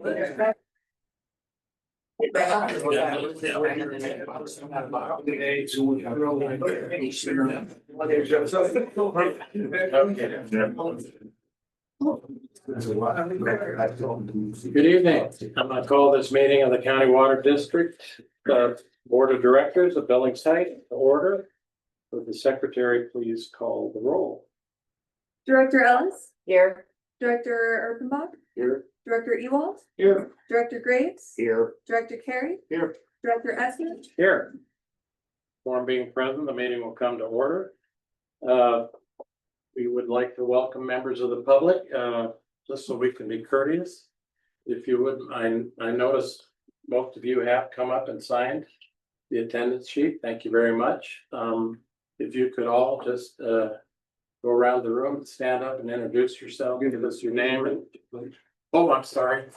Good evening. I'm going to call this meeting of the County Water District Board of Directors of Billings Heights to order. Would the secretary please call the roll? Director Ellis, Here. Director Erpenbach, Here. Director Ewald, Here. Director Graves, Here. Director Carey, Here. Director Esmond. Here. Quorum being present, the meeting will come to order. We would like to welcome members of the public, just so we can be courteous. If you would, I noticed most of you have come up and signed the attendance sheet. Thank you very much. If you could all just go around the room, stand up and introduce yourself, give us your name and. Oh, I'm sorry.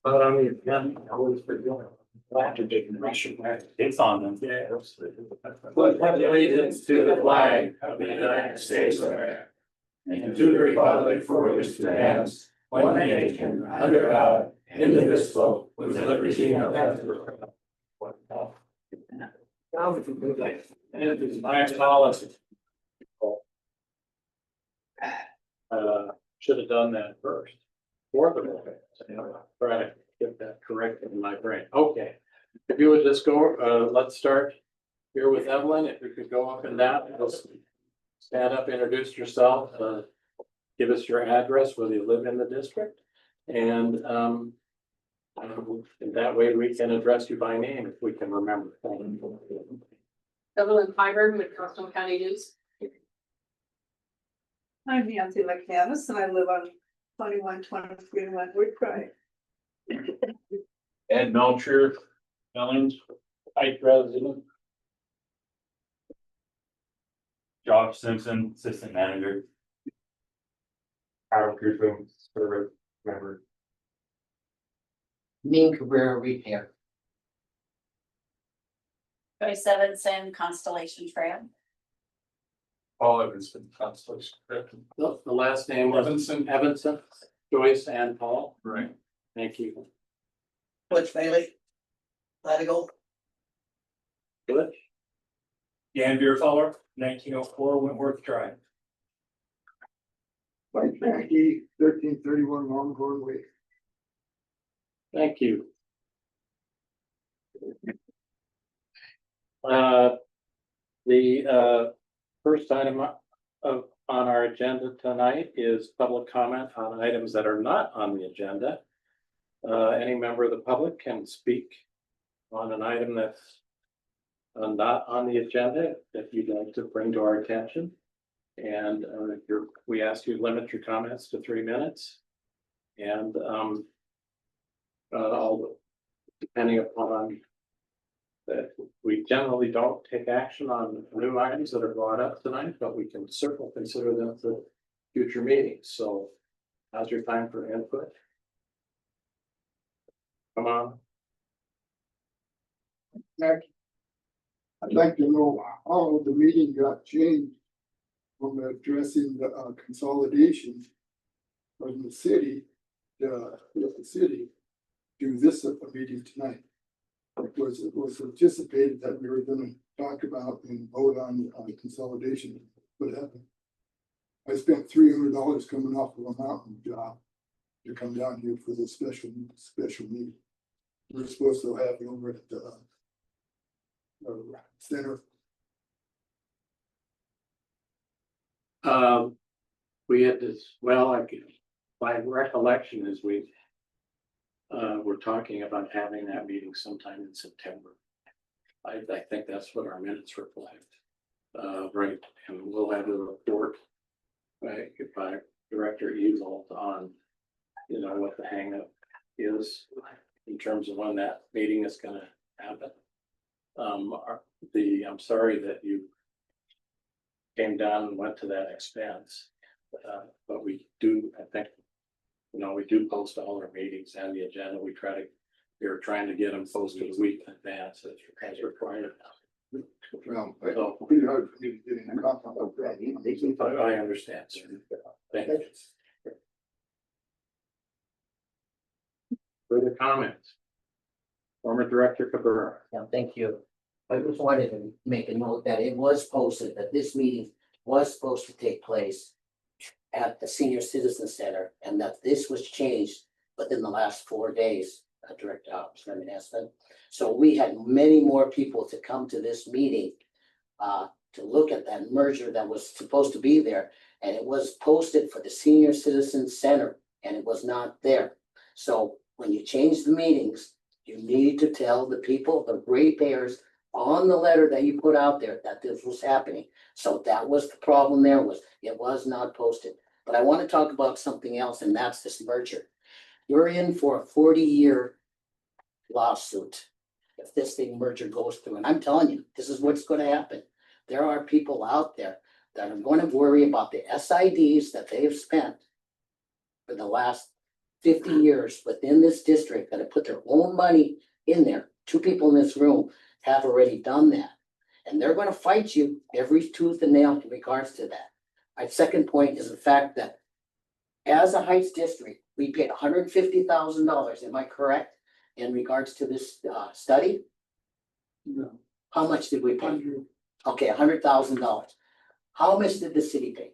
But on the agenda, I always forget. It's on them. Yeah. Pledge allegiance to the flag of the United States of America and to the republic for which it stands, one nation, under God, indivisible, with liberty and justice. And it is my policy. Should have done that first. For the try to get that corrected in my brain. Okay. If you would just go, let's start here with Evelyn. If you could go up and down, just stand up, introduce yourself, give us your address, whether you live in the district. And that way we can address you by name if we can remember. Evelyn Hyberg with Custom County News. I'm Nancy McCamus and I live on 2123 Wentworth Drive. Ed Melcher, Billings, Heights resident. Josh Simpson, assistant manager. Harold Crusoe, service member. Mean Career Repair. 27 Sin Constellation Trail. Paul Evanston, Constellation. The last name was Evanson, Joyce and Paul. Right. Thank you. Butch Bailey. Latigo. Good. Dan Beerfeller, 1904 Wentworth Drive. Mike Mackey, 1331 Longhorn Way. Thank you. The first item on our agenda tonight is public comment on items that are not on the agenda. Any member of the public can speak on an item that's not on the agenda that you'd like to bring to our attention. And we ask you to limit your comments to 3 minutes. And depending upon that, we generally don't take action on new items that are brought up tonight, but we can certainly consider them for future meetings. So how's your time for input? Come on. Mackey. I'd like to know how the meeting got changed from addressing the consolidation from the city, with the city, to this meeting tonight. It was anticipated that we were gonna talk about and vote on consolidation. What happened? I spent $300 coming off of a mountain job to come down here for the special meeting. We're supposed to have it over at the center. We had this, well, my recollection is we're talking about having that meeting sometime in September. I think that's what our minutes reflect. Right, and we'll have a report by Director Ewald on, what the hang up is in terms of when that meeting is gonna happen. I'm sorry that you came down and went to that expense. But we do, I think, we do post all our meetings and the agenda. We're trying to get them posted a week in advance as required. Well, it's pretty hard for me to get in contact with that. I understand, sir. Thank you. Further comments? Former Director Cabrera. Yeah, thank you. I just wanted to make a note that it was posted, that this meeting was supposed to take place at the Senior Citizen Center, and that this was changed within the last 4 days, Director Oppenheimer Espen. So we had many more people to come to this meeting to look at that merger that was supposed to be there, and it was posted for the Senior Citizen Center, and it was not there. So when you change the meetings, you need to tell the people, the ratepayers, on the letter that you put out there that this was happening. So that was the problem there, was it was not posted. But I want to talk about something else, and that's this merger. You're in for a 40-year lawsuit if this thing merger goes through. And I'm telling you, this is what's going to happen. There are people out there that are going to worry about the SIDs that they've spent for the last 50 years within this district, that have put their own money in there. 2 people in this room have already done that. And they're going to fight you every tooth and nail in regards to that. My second point is the fact that as a Heights district, we paid $150,000, am I correct? In regards to this study? No, How much did we pay? 100, Okay, $100,000. How much did the city pay?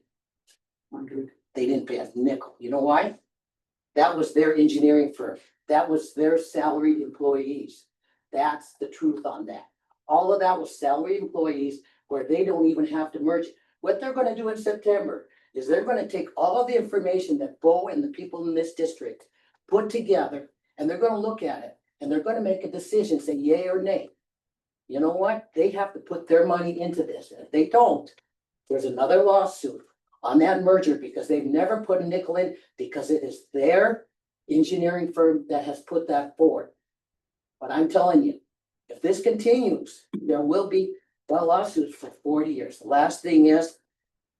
100. They didn't pay a nickel. You know why? That was their engineering firm. That was their salaried employees. That's the truth on that. All of that was salaried employees where they don't even have to merge. What they're gonna do in September is they're gonna take all of the information that Bo and the people in this district put together, and they're gonna look at it, and they're gonna make a decision, say yay or nay. You know what? They have to put their money into this. And if they don't, there's another lawsuit on that merger because they've never put a nickel in, because it is their engineering firm that has put that forward. But I'm telling you, if this continues, there will be lawsuits for 40 years. The last thing is,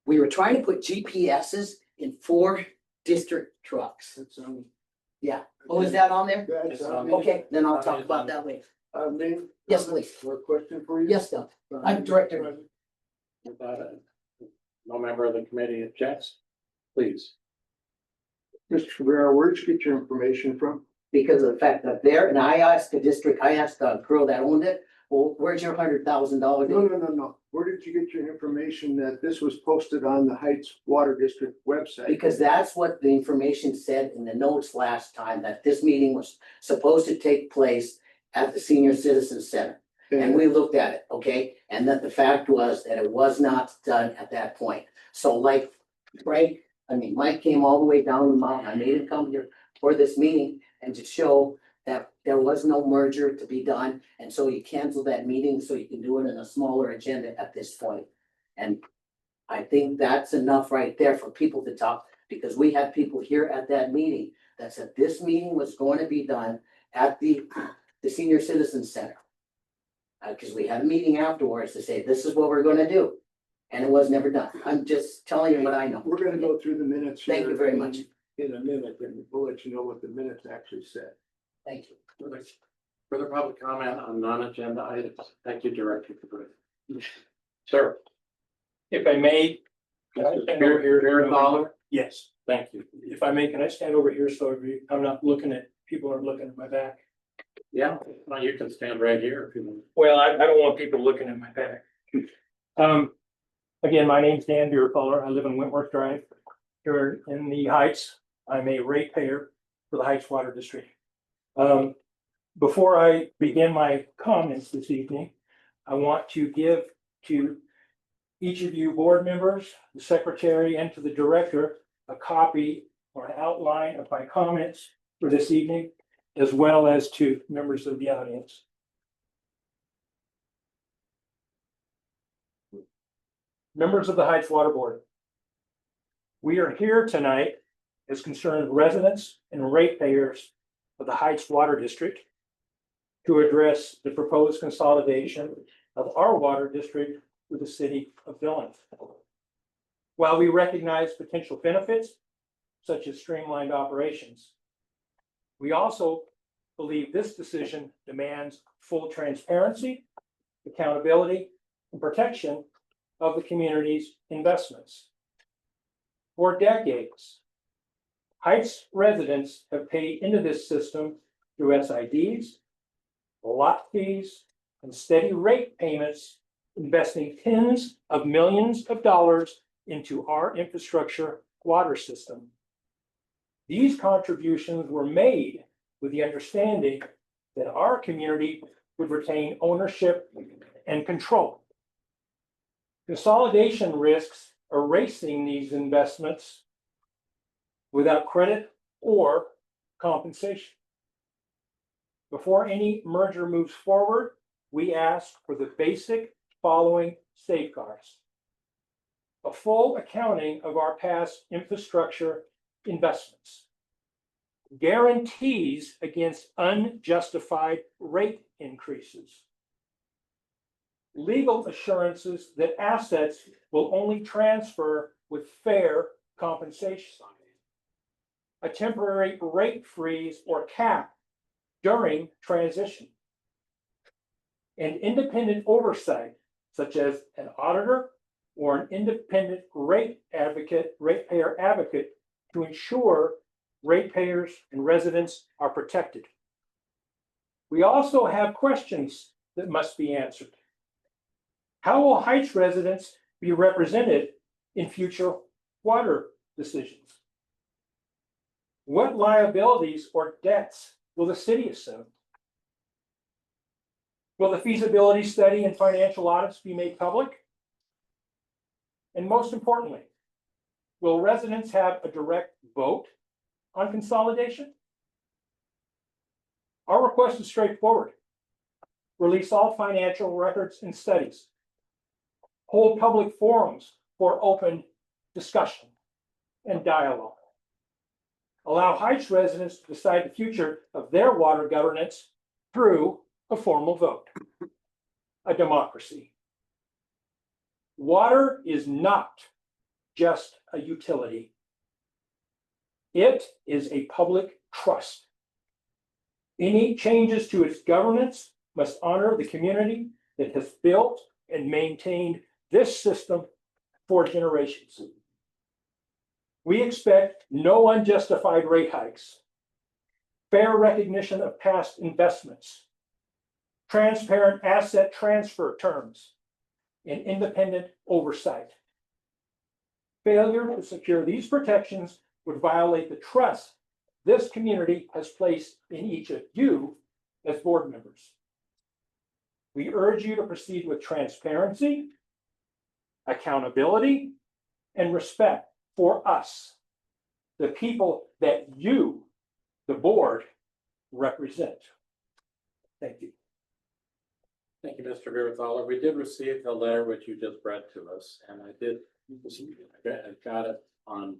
we were trying to put GPSs in 4 district trucks. That's Yeah. Oh, is that on there? That's Okay, then I'll talk about that later. Lynn? Yes, please. One question for you? Yes, Doug. I'm director. Without it, no member of the committee objects, please. Mr. Cabrera, where'd you get your information from? Because of the fact that and I asked the district, I asked the girl that owned it, well, where's your $100,000? No. Where did you get your information that this was posted on the Heights Water District website? Because that's what the information said in the notes last time, that this meeting was supposed to take place at the Senior Citizen Center. And we looked at it, okay? And that the fact was that it was not done at that point. So like Mike came all the way down the mountain. I made him come here for this meeting and to show that there was no merger to be done. And so you cancel that meeting so you can do it in a smaller agenda at this point. And I think that's enough right there for people to talk, because we had people here at that meeting that said this meeting was going to be done at the Senior Citizen Center. Because we had a meeting afterwards to say, this is what we're gonna do. And it was never done. I'm just telling you what I know. We're gonna go through the minutes. Thank you here very much. In a minute, and we'll let you know what the minutes actually said. Thank you. Further public comment on non-agenda items. Thank you, Director Cabrera. Sir. If I may. can I stand over Beer Fowler? Yes, Thank you. if I may, can I stand over here so I'm not looking at, people aren't looking at my back? Yeah, well, you can stand right here if you want. Well, I don't want people looking at my back. Again, my name's Dan Beerfaller. I live in Wentworth Drive here in the Heights. I'm a ratepayer for the Heights Water District. Before I begin my comments this evening, I want to give to each of you board members, the secretary, and to the director a copy or an outline of my comments for this evening, as well as to members of the audience. Members of the Heights Water Board. We are here tonight as concerned residents and ratepayers of the Heights Water District to address the proposed consolidation of our water district with the city of Billings. While we recognize potential benefits, such as streamlined operations, we also believe this decision demands full transparency, accountability, and protection of the community's investments. For decades, Heights residents have paid into this system through SIDs, lot fees, and steady rate payments, investing tens of millions of dollars into our infrastructure water system. These contributions were made with the understanding that our community would retain ownership and control. Consolidation risks erasing these investments without credit or compensation. Before any merger moves forward, we ask for the basic following safeguards: a full accounting of our past infrastructure investments, guarantees against unjustified rate increases, legal assurances that assets will only transfer with fair compensation, a temporary rate freeze or cap during transition, and independent oversight, such as an auditor or an independent ratepayer advocate, to ensure ratepayers and residents are protected. We also have questions that must be answered. How will Heights residents be represented in future water decisions? What liabilities or debts will the city assume? Will the feasibility study and financial audits be made public? And most importantly, will residents have a direct vote on consolidation? Our request is straightforward. Release all financial records and studies. Hold public forums for open discussion and dialogue. Allow Heights residents to decide the future of their water governance through a formal vote. A democracy. Water is not just a utility. It is a public trust. Any changes to its governance must honor the community that has built and maintained this system for generations. We expect no unjustified rate hikes, fair recognition of past investments, transparent asset transfer terms, and independent oversight. Failure to secure these protections would violate the trust this community has placed in each of you as board members. We urge you to proceed with transparency, accountability, and respect for us, the people that you, the board, represent. Thank you. Thank you, Mr. Virathala. We did receive the letter which you just read to us, and I got it on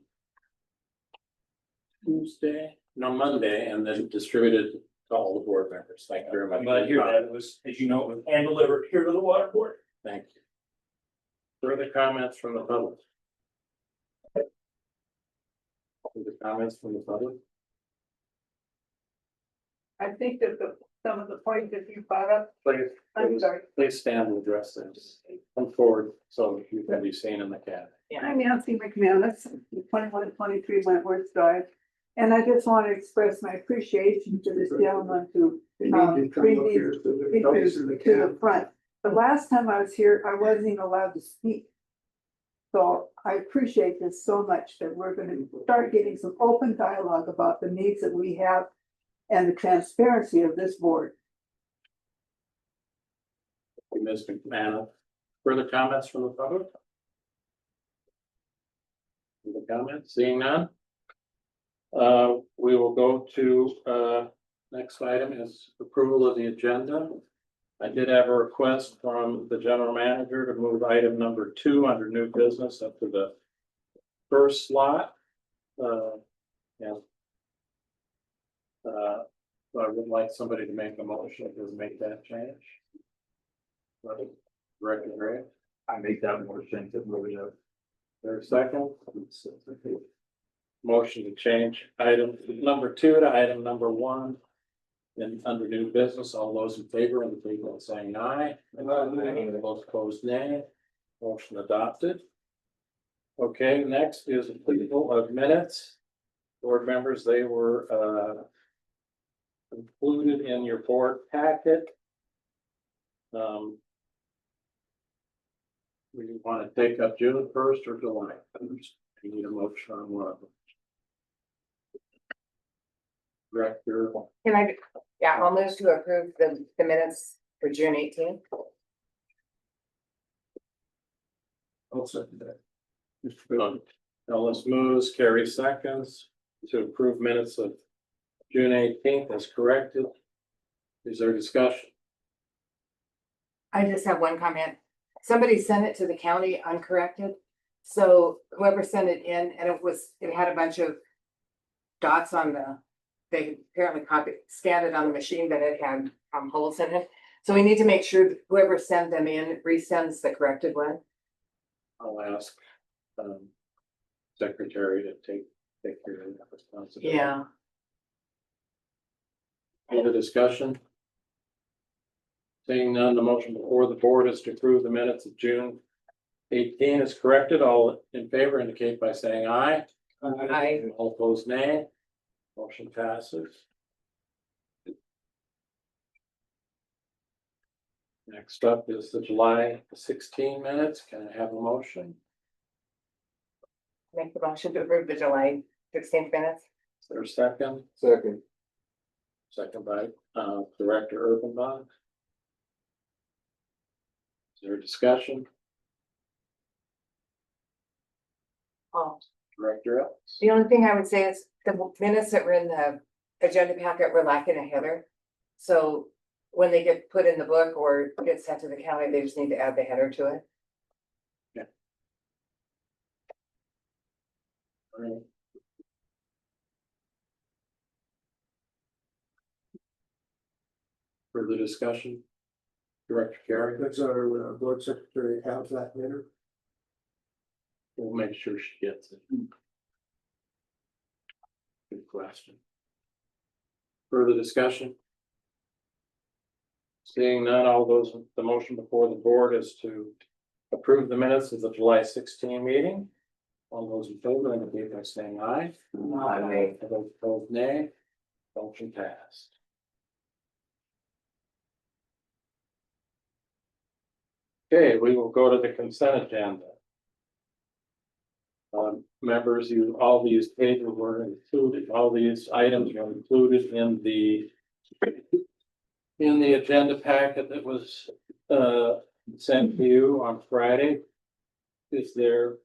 Monday, and then distributed to all the board members. Thank you very much. I'm glad to hear that. It was, as you know, it was hand delivered here to the water board. Thank you. Further comments from the public? Further comments from the public? I think that some of the points that you brought up, Please, I'm sorry. please stand and address this. Come forward so you can be seen in the cab. I'm Nancy McManus, 2123 Wentworth Drive. And I just want to express my appreciation to this gentleman who You need to come bring up these here so the issues noise in the to the cab. front. The last time I was here, I wasn't even allowed to speak. So I appreciate this so much that we're going to start getting some open dialogue about the needs that we have and the transparency of this board. Mr. McManus. Further comments from the public? Further comments? Seeing none? We will go to, next item is approval of the agenda. I did have a request from the general manager to move item number 2 under new business up to the first slot. So I would like somebody to make a motion to make that change. Director Gray, I make that motion to move it up. there's a second. Motion to change item number 2 to item number 1. Then under new business, all those in favor indicate by saying aye. Those opposed, nay. Motion adopted. Okay, next is approval of minutes. Board members, they were included in your board packet. We want to take up June 1st or July 1st. You need a motion on one of them. Director, Can I, yeah, I'll move to approve the minutes for June 18th. I'll second that. Ellis moves, Carrie seconds to approve minutes of June 18th as corrected. Is there discussion? I just have one comment. Somebody sent it to the county uncorrected. So whoever sent it in, and it had a bunch of dots on they apparently scanned it on the machine, but it had holes in it. So we need to make sure that whoever sent them in resends the corrected one. I'll ask secretary to take care of that responsibility. Yeah. Any discussion? Seeing none, the motion before the board is to approve the minutes of June 18 is corrected. All in favor indicate by saying aye. Aye. All opposed, nay. Motion passes. Next up is the July 16 minutes. Can I have a motion? Make the motion to approve the July 16th minutes. Is there a second? Second. Second by Director Urbanbach. Is there a discussion? Oh. Director Ellis? The only thing I would say is the minutes that were in the agenda packet were lacking a header. So when they get put in the book or get sent to the county, they just need to add the header to it. Right. Further discussion? Director Carey, Does our board secretary have that letter? we'll make sure she gets it. Good question. Further discussion? Seeing none, all those, the motion before the board is to approve the minutes of the July 16 meeting. All those in favor indicate by saying aye. Aye. Those opposed, nay. Motion passed. Okay, we will go to the consent agenda. Members, all these pages were included, all these items were included in the agenda packet that was sent to you on Friday. Is there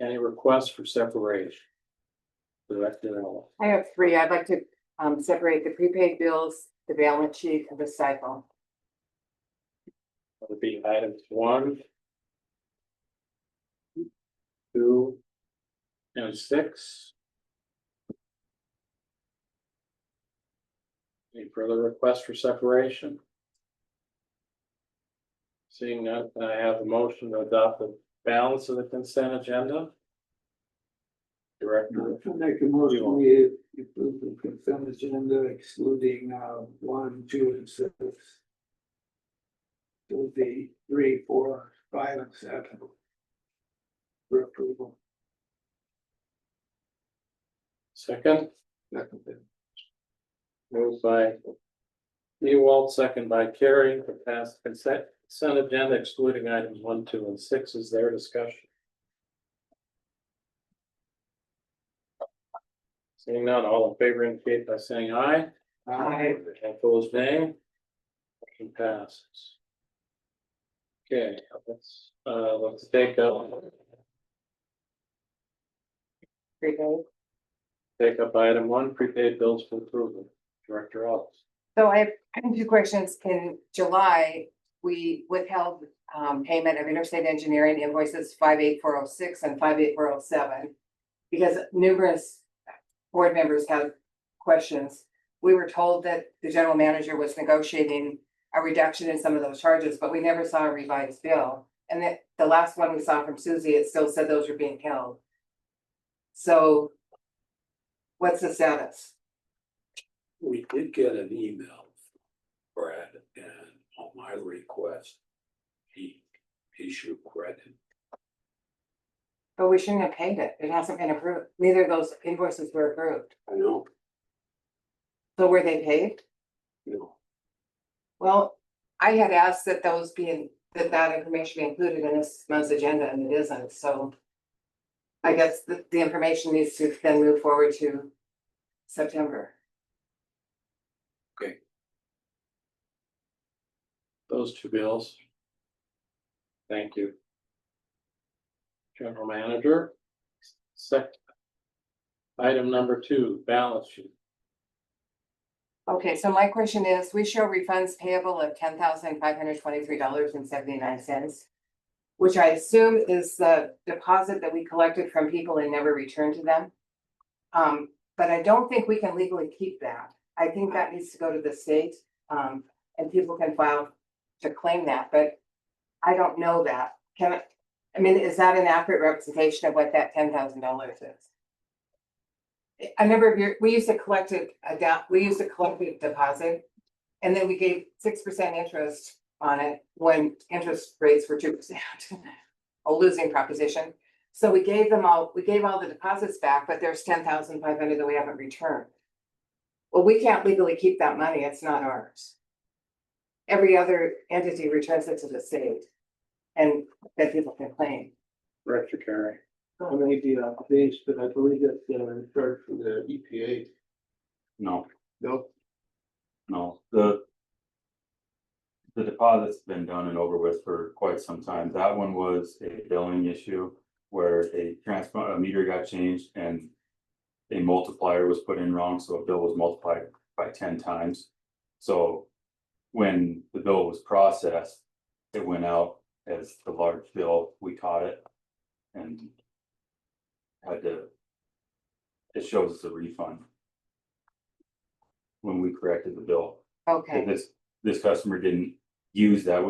any requests for separation? Director Ellis. I have three. I'd like to separate the prepaid bills, the balance sheet, and the cycle. Would be items 1, 2, and 6. Any further requests for separation? Seeing none, I have a motion to adopt the balance of the consent agenda. Director, Make a motion, we approve the consent agenda excluding 1, 2, and 6. It would be 3, 4, 5, and 7. For approval. second, Second. moved by Ewald, second by Carrie, to pass the consent agenda excluding items 1, 2, and 6. Is there discussion? Seeing none, all in favor indicate by saying aye. Aye. Opposed, nay. Motion passes. Okay, let's take up item 1, prepaid bills for approval. Director Ellis. So I have two questions. In July, we withheld payment of interstate engineering invoices 58406 and 58407. Because numerous board members have questions. We were told that the general manager was negotiating a reduction in some of those charges, but we never saw a revised bill. And that the last one we saw from Susie, it still said those were being held. So what's the status? We did get an email from Brad, and on my request, he issued credit. But we shouldn't have paid it. It hasn't been approved. Neither of those invoices were approved. I know. So were they paid? Well, I had asked that those that information be included in this month's agenda and it isn't, so. I guess the information needs to then move forward to September. Those two bills. Thank you. General Manager. Second. Item number 2, balance sheet. Okay, so my question is, we show refunds payable of $10,523.79. Which I assume is the deposit that we collected from people and never returned to them. But I don't think we can legally keep that. I think that needs to go to the state, and people can file to claim that, but I don't know that. I mean, is that an accurate representation of what that $10,000 is? A number of years, we used to collect a deposit, and then we gave 6% interest on it when interest rates were 2%, a losing proposition. So we gave all the deposits back, but there's 10,500 that we haven't returned. Well, we can't legally keep that money. It's not ours. Every other entity returns it to the state and then people can claim. Director Carey. I may be off base, but I believe that charged for the EPA. No, No, no, the deposit's been done and over with for quite some time. That one was a billing issue where a meter got changed and a multiplier was put in wrong, so a bill was multiplied by 10 times. So when the bill was processed, it went out as the large bill. We caught it and it shows us a refund when we corrected the bill. Okay, This customer didn't use that,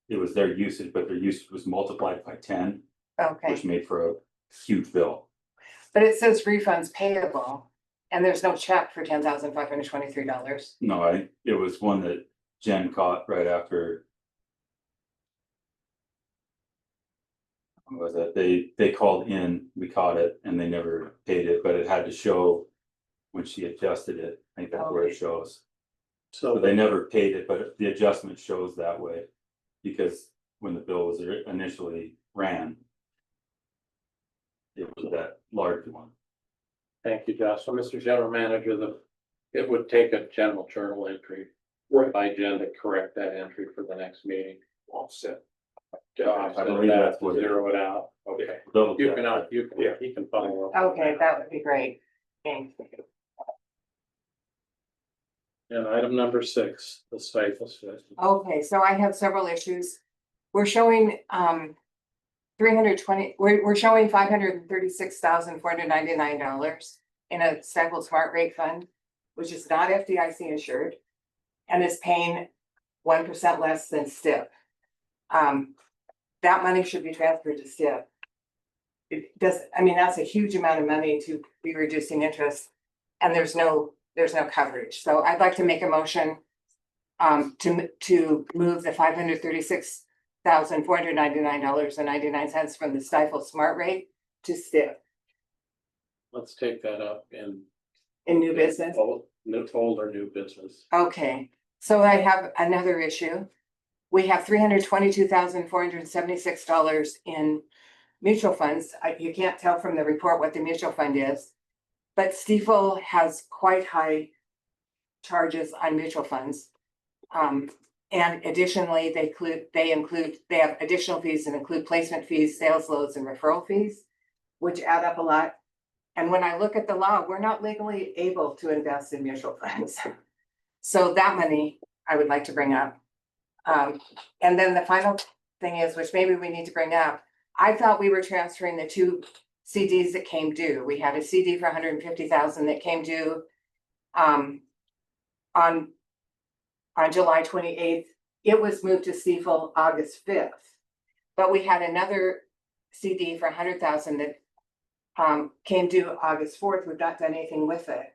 it was their usage, but their usage was multiplied by 10, okay. which made for a huge bill. But it says refunds payable and there's no check for $10,523. No, it was one that Jen caught right after. What was that? They called in, we caught it and they never paid it, but it had to show when she adjusted it. I think that's where it Okay. shows. So So they never paid it, but the adjustment shows that way. Because when the bill was initially ran, it was that large one. thank you, Josh. So Mr. General Manager, it would take a general journal entry. Right. By Jen to correct that entry for the next meeting. Offset. Josh, I believe that's what it is. zero it out. Okay. Double You check. can, Yeah. he can follow up. Okay, that would be great. Thanks. And item number 6, the stifle system. Okay, so I have several issues. We're showing 320, we're showing $536,499 in a Stifle Smart Rate Fund, which is not FDIC insured and is paying 1% less than STIP. That money should be transferred to STIP. It does, I mean, that's a huge amount of money to be reducing interest and there's no coverage. So I'd like to make a motion to move the $536,499.99 from the Stifle Smart Rate to STIP Let's take that up in in new business. old or new business. Okay, so I have another issue. We have $322,476 in mutual funds. You can't tell from the report what the mutual fund is. But Stifel has quite high charges on mutual funds. And additionally, they have additional fees that include placement fees, sales loads, and referral fees, which add up a lot. And when I look at the law, we're not legally able to invest in mutual funds. So that money I would like to bring up. And then the final thing is, which maybe we need to bring up, I thought we were transferring the 2 CDs that came due. We had a CD for $150,000 that came due on July 28th. It was moved to Stifel August 5th. But we had another CD for $100,000 that came due August 4th. We've not done anything with it.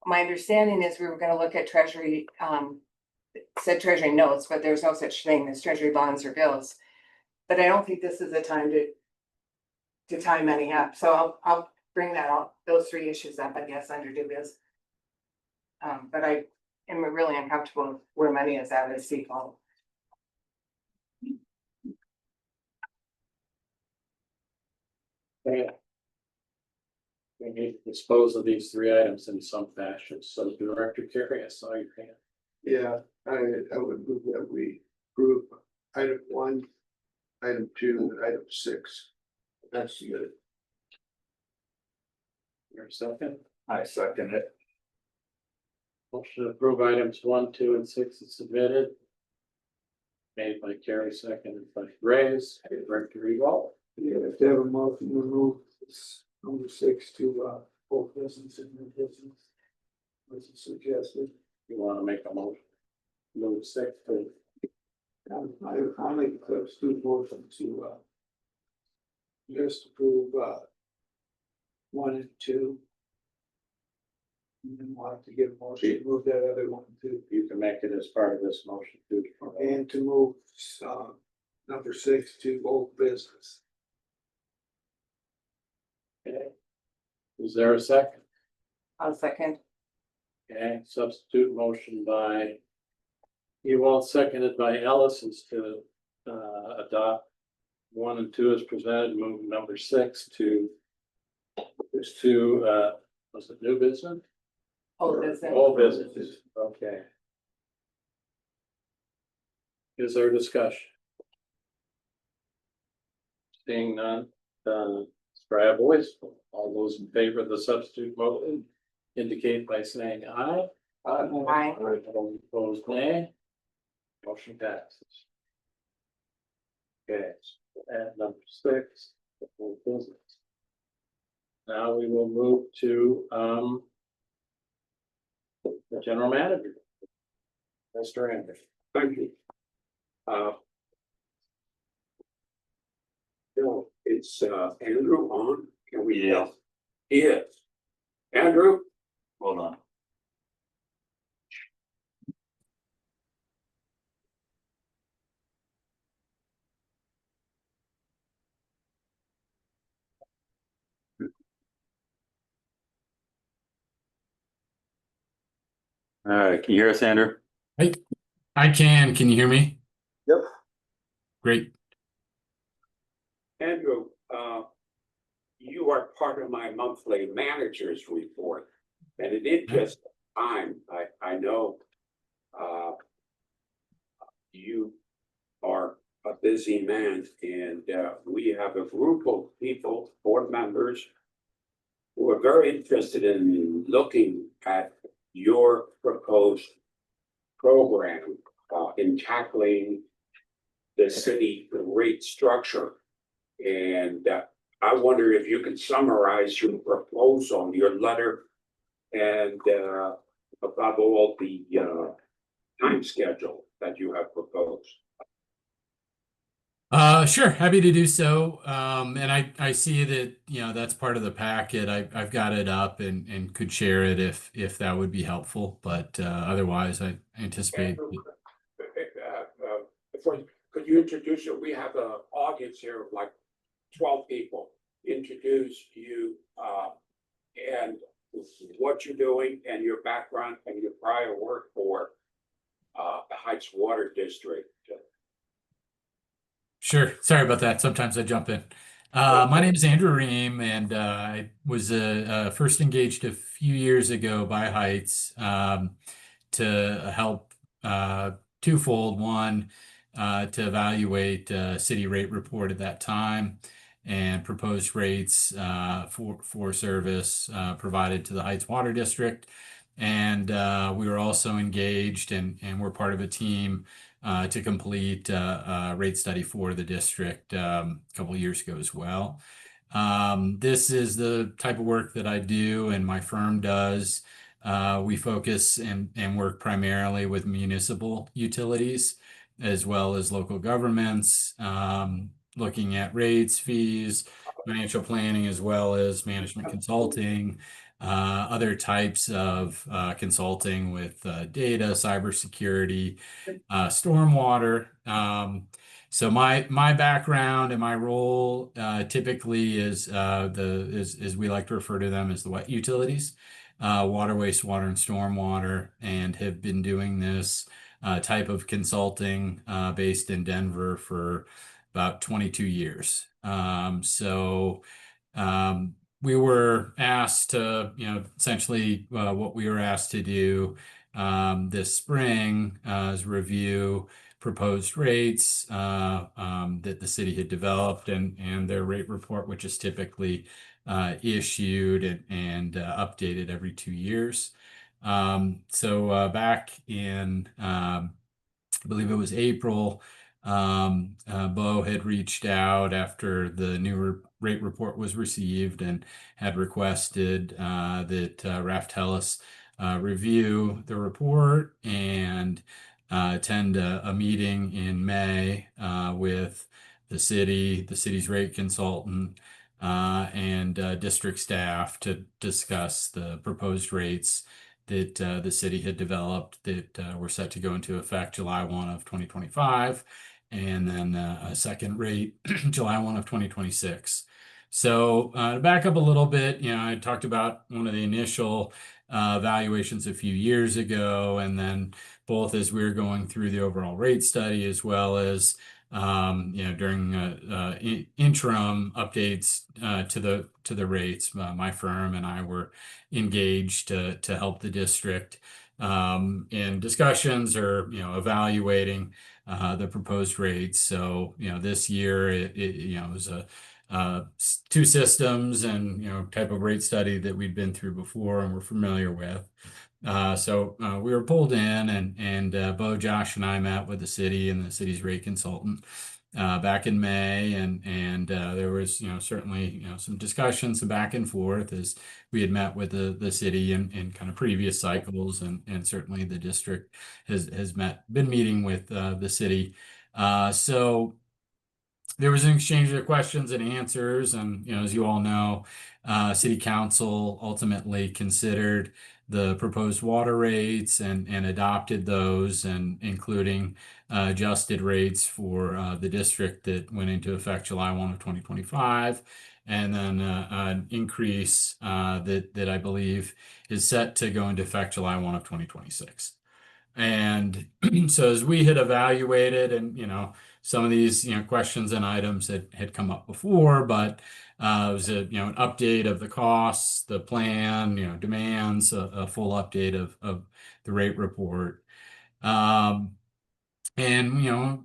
My understanding is we were going to look at Treasury, said Treasury notes, but there's no such thing as Treasury bonds or bills. But I don't think this is the time to tie money up. So I'll bring that up, those 3 issues up, I guess, under new business. But I am really uncomfortable where money is at Seafoam. Yeah. We need to dispose of these three items in some fashion, so Director Carey, I saw your hand. Yeah, I would move that we group item 1, item 2, and item 6. That's good. Your second, I second it. motion to approve items 1, 2, and 6 is submitted. Made by Carey, seconded by Graves, Director Eagle. Yeah, if they have a motion to move this number 6 to both business and new business. As suggested. You want to make a motion? Move 6 to I'll make a substitute motion to just approve 1 and 2. And then we'll have to get a motion to move that other one too. you can make it as part of this motion too. And to move number 6 to old business. Okay. Is there a second? I'll second. Okay, substitute motion by Ewald, seconded by Ellis, is to adopt 1 and 2 as presented, move number 6 to was it new business? Old business. All businesses, okay. Is there discussion? Seeing none, try a voice. All those in favor of the substitute motion indicate by saying aye. Aye. All opposed, nay. Motion passes. Okay, so at number 6, the full business. Now we will move to the general manager. Mr. Anderson. Thank you. Bill, it's Andrew on, can we? Yeah. He is. Andrew? Hold on. All right, can you hear us, Andrew? I can. Can you hear me? Yep. Great. Andrew, you are part of my monthly managers report. And in interest of time, I know you are a busy man, and we have a group of people, board members, who are very interested in looking at your proposed program in tackling the city rate structure. And I wonder if you can summarize your proposal, your letter, and above all, the time schedule that you have proposed. Sure. Happy to do so. And I see that, that's part of the packet. I've got it up and could share it if that would be helpful, but otherwise I anticipate. Could you introduce you? We have an audience here of like 12 people. Introduce you and what you're doing and your background and your prior work for the Heights Water District. Sure. Sorry about that. Sometimes I jump in. My name is Andrew Ream, and I was first engaged a few years ago by Heights to help twofold. One, to evaluate city rate report at that time and proposed rates for service provided to the Heights Water District. And we were also engaged and we're part of a team to complete a rate study for the district a couple of years ago as well. This is the type of work that I do and my firm does. We focus and work primarily with municipal utilities as well as local governments, looking at rates, fees, financial planning, as well as management consulting, other types of consulting with data, cybersecurity, stormwater. So my background and my role typically is as we like to refer to them as the wet utilities. water, wastewater, and stormwater, and have been doing this type of consulting based in Denver for about 22 years. We were asked to, essentially what we were asked to do this spring is review proposed rates that the city had developed and their rate report, which is typically issued and updated every 2 years. Back in, I believe it was April, Bo had reached out after the new rate report was received and had requested that Raftellus review the report and attend a meeting in May with the city's rate consultant, and district staff to discuss the proposed rates that the city had developed that were set to go into effect July 1 of 2025, and then a second rate July 1 of 2026. So to back up a little bit, I talked about one of the initial valuations a few years ago, and then both as we were going through the overall rate study as well as during interim updates to the rates, my firm and I were engaged to help the district in discussions or evaluating the proposed rates. So this year it was a two systems and type of rate study that we'd been through before and we're familiar with. So we were pulled in and Bo, Josh, and I met with the city and the city's rate consultant back in May, and there was certainly some discussions, some back and forth as we had met with the city in kind of previous cycles, and certainly the district has been meeting with the city. So there was an exchange of questions and answers, and as you all know, City Council ultimately considered the proposed water rates and adopted those, and including adjusted rates for the district that went into effect July 1 of 2025, and then an increase that I believe is set to go into effect July 1 of 2026. And so as we had evaluated, and some of these questions and items that had come up before, but it was an update of the costs, the plan, demands, a full update of the rate report, and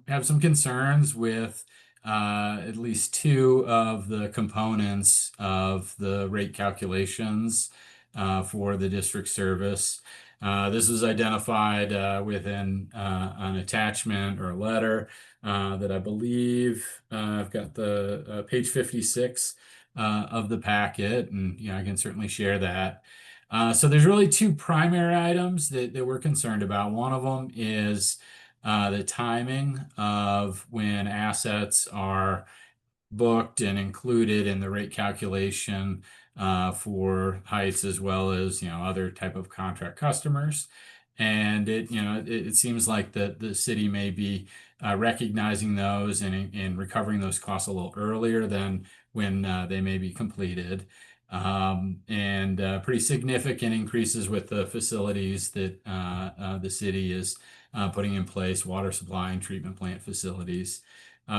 have some concerns with at least two of the components of the rate calculations for the district service. This was identified within an attachment or a letter that I believe I've got the page 56 of the packet, and I can certainly share that. So there's really two primary items that we're concerned about. One of them is the timing of when assets are booked and included in the rate calculation for Heights as well as other type of contract customers. And it seems like the city may be recognizing those and recovering those costs a little earlier than when they may be completed. And pretty significant increases with the facilities that the city is putting in place, water supply and treatment plant facilities.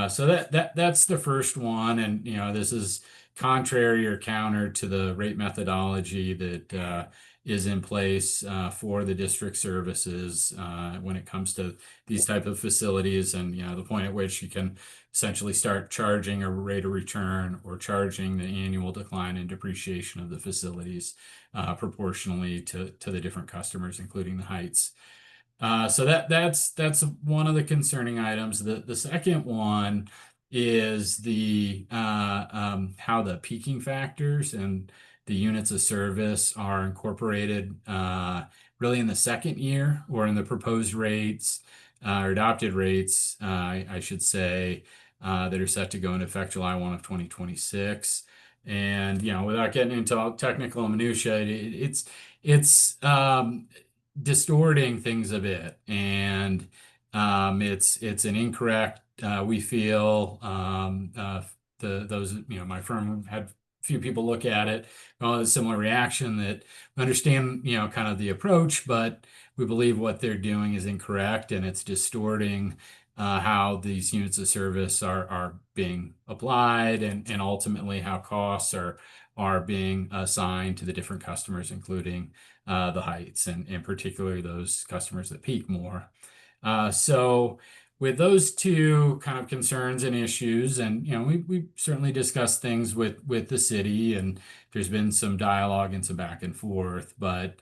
So that's the first one, and this is contrary or counter to the rate methodology that is in place for the district services when it comes to these type of facilities, and the point at which you can essentially start charging a rate of return or charging the annual decline in depreciation of the facilities proportionally to the different customers, including the Heights. So that's one of the concerning items. The second one is the how the peaking factors and the units of service are incorporated really in the second year, or in the proposed rates or adopted rates, I should say, that are set to go into effect July 1 of 2026. And without getting into all technical minutiae, it's distorting things a bit, and it's an incorrect, we feel, those my firm had few people look at it, well, a similar reaction that we understand, kind of the approach, but we believe what they're doing is incorrect and it's distorting how these units of service are being applied and ultimately how costs are being assigned to the different customers, including the Heights and particularly those customers that peak more. So with those two kind of concerns and issues, and we certainly discussed things with the city, and there's been some dialogue and some back and forth, but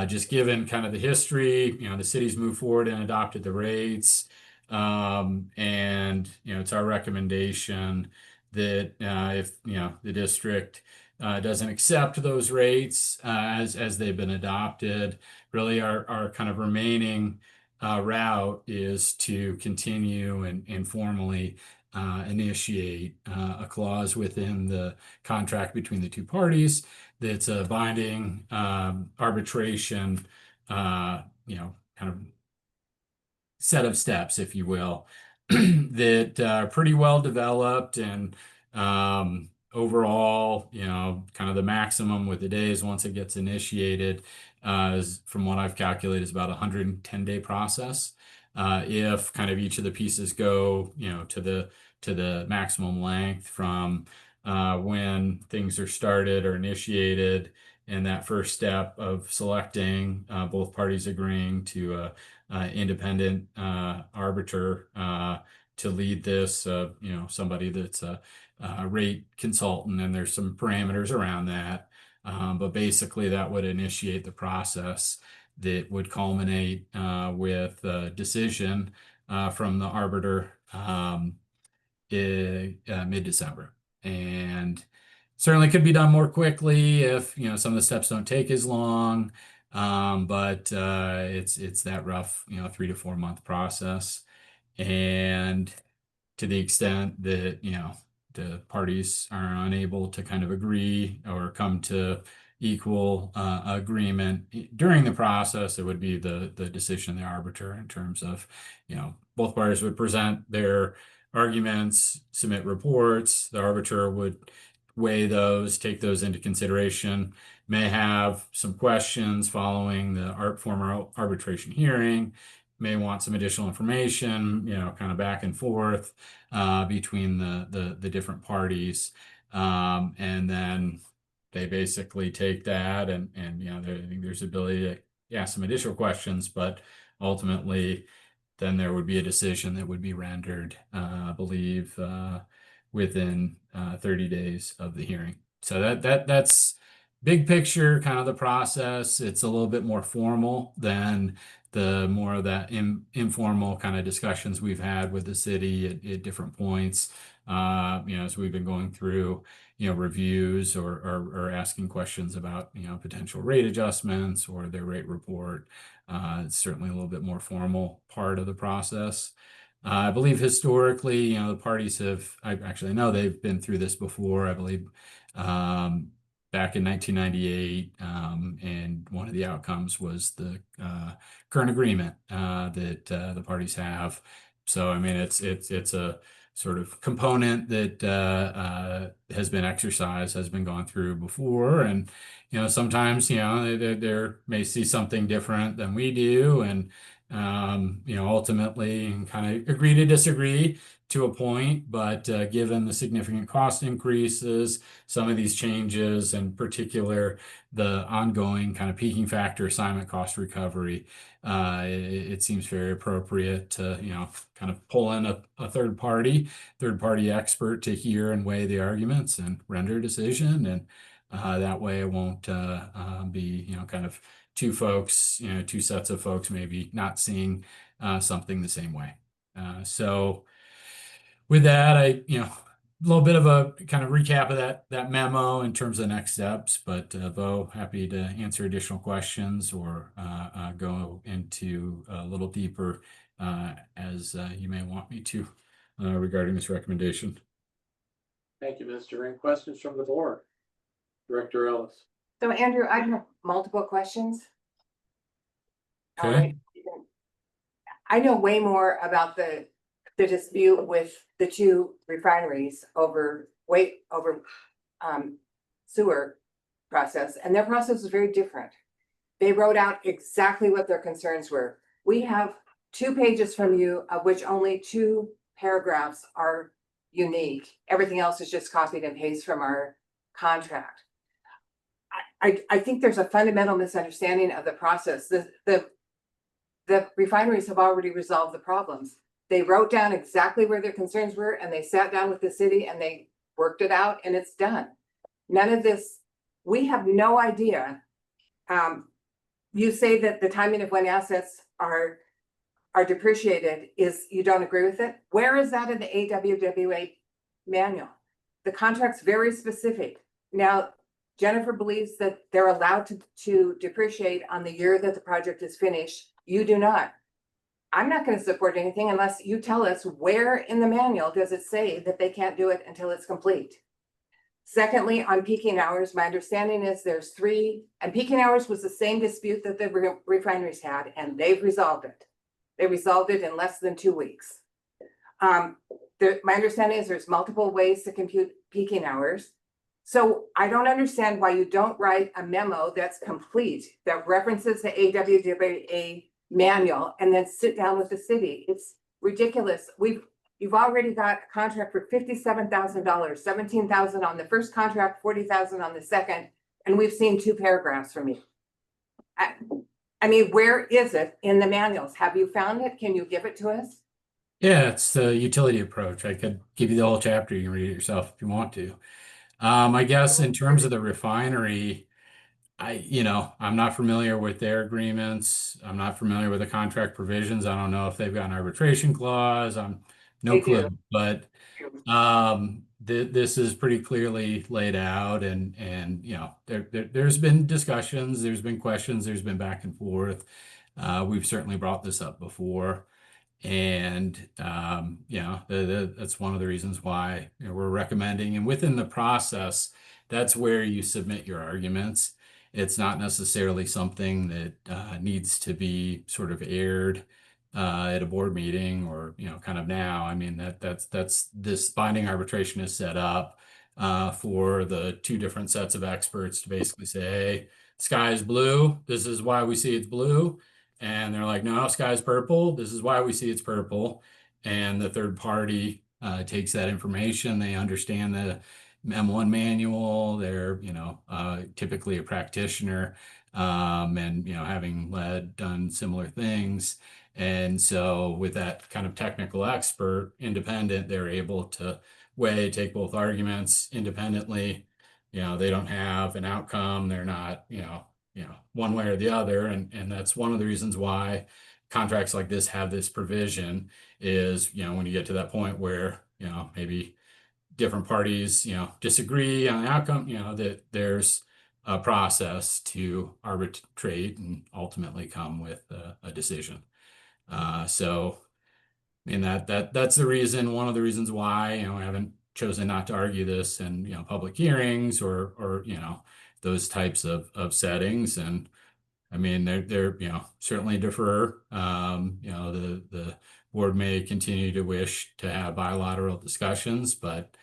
just given kind of the history, the city's moved forward and adopted the rates. And it's our recommendation that if the district doesn't accept those rates as they've been adopted, really our kind of remaining route is to continue and formally initiate a clause within the contract between the two parties that's a binding arbitration, kind of set of steps, if you will, that are pretty well developed and overall, kind of the maximum with the days once it gets initiated is, from what I've calculated, is about a 110-day process. If kind of each of the pieces go, to the maximum length from when things are started or initiated, and that first step of selecting both parties agreeing to independent arbiter to lead this, somebody that's a rate consultant, and there's some parameters around that. But basically that would initiate the process that would culminate with a decision from the arbiter mid-December. And certainly could be done more quickly if some of the steps don't take as long. But it's that rough 3 to 4 month process. And to the extent that the parties are unable to kind of agree or come to equal agreement during the process, it would be the decision of the arbiter in terms of both parties would present their arguments, submit reports, the arbiter would weigh those, take those into consideration, may have some questions following the former arbitration hearing, may want some additional information, kind of back and forth between the different parties. And then they basically take that and I think there's ability to ask some additional questions, but ultimately then there would be a decision that would be rendered, I believe, within 30 days of the hearing. So that's big picture, kind of the process. It's a little bit more formal than the more of that informal kind of discussions we've had with the city at different points. As we've been going through, reviews or asking questions about, potential rate adjustments or their rate report. It's certainly a little bit more formal part of the process. I believe historically, the parties I actually know they've been through this before. I believe back in 1998, and one of the outcomes was the current agreement that the parties have. So, I mean, it's a sort of component that has been exercised, has been gone through before, and sometimes they may see something different than we do, and ultimately kind of agree to disagree to a point, but given the significant cost increases, some of these changes, in particular the ongoing kind of peaking factor assignment cost recovery, it seems very appropriate to kind of pull in a third party expert to hear and weigh the arguments and render a decision, and that way it won't be kind of two sets of folks maybe not seeing something the same way. So with that, a little bit of a kind of recap of that memo in terms of next steps, but Bo, happy to answer additional questions or go into a little deeper as you may want me to regarding this recommendation. Thank you, Mr. Ring. Questions from the board? Director Ellis. So Andrew, I have multiple questions. Okay. I know way more about the dispute with the two refineries over sewer process, and their process was very different. They wrote out exactly what their concerns were. We have 2 pages from you, of which only 2 paragraphs are unique. Everything else is just copied and pasted from our contract. I think there's a fundamental misunderstanding of the process. The refineries have already resolved the problems. They wrote down exactly where their concerns were, and they sat down with the city and they worked it out, and it's done. None of this, we have no idea. You say that the timing of when assets are depreciated is, you don't agree with it? Where is that in the AWWA manual? The contract's very specific. Now, Jennifer believes that they're allowed to depreciate on the year that the project is finished. You do not. I'm not gonna support anything unless you tell us where in the manual does it say that they can't do it until it's complete. Secondly, on peaking hours, my understanding is there's 3, and peaking hours was the same dispute that the refineries had, and they've resolved it. They resolved it in less than 2 weeks. My understanding is there's multiple ways to compute peaking hours. So I don't understand why you don't write a memo that's complete, that references the AWWA manual, and then sit down with the city. It's ridiculous. You've already got a contract for $57,000, $17,000 on the first contract, $40,000 on the second, and we've seen 2 paragraphs from you. I mean, where is it in the manuals? Have you found it? Can you give it to us? Yeah, it's the utility approach. I could give you the whole chapter. You can read it yourself if you want to. I guess in terms of the refinery, I'm not familiar with their agreements. I'm not familiar with the contract provisions. I don't know if they've got an arbitration clause. I'm no They clue, do. but this is pretty clearly laid out, and there's been discussions, there's been questions, there's been back and forth. We've certainly brought this up before. And that's one of the reasons why we're recommending, and within the process, that's where you submit your arguments. It's not necessarily something that needs to be sort of aired at a board meeting or kind of now. I mean, that's this binding arbitration is set up for the 2 different sets of experts to basically say, hey, sky is blue, this is why we see it's blue. And they're like, no, sky's purple. This is why we see it's purple. And the third party takes that information. They understand the M1 manual. They're, typically a practitioner, and, having done similar things. And so with that kind of technical expert, independent, they're able to take both arguments independently. They don't have an outcome. They're not, one way or the other. And that's one of the reasons why contracts like this have this provision is, when you get to that point where, maybe different parties, disagree on the outcome, that there's a process to arbitrate and ultimately come with a decision. So, I mean, that's the reason, one of the reasons why, I haven't chosen not to argue this in, public hearings or those types of settings. And I mean, they're certainly defer. The board may continue to wish to have bilateral discussions, but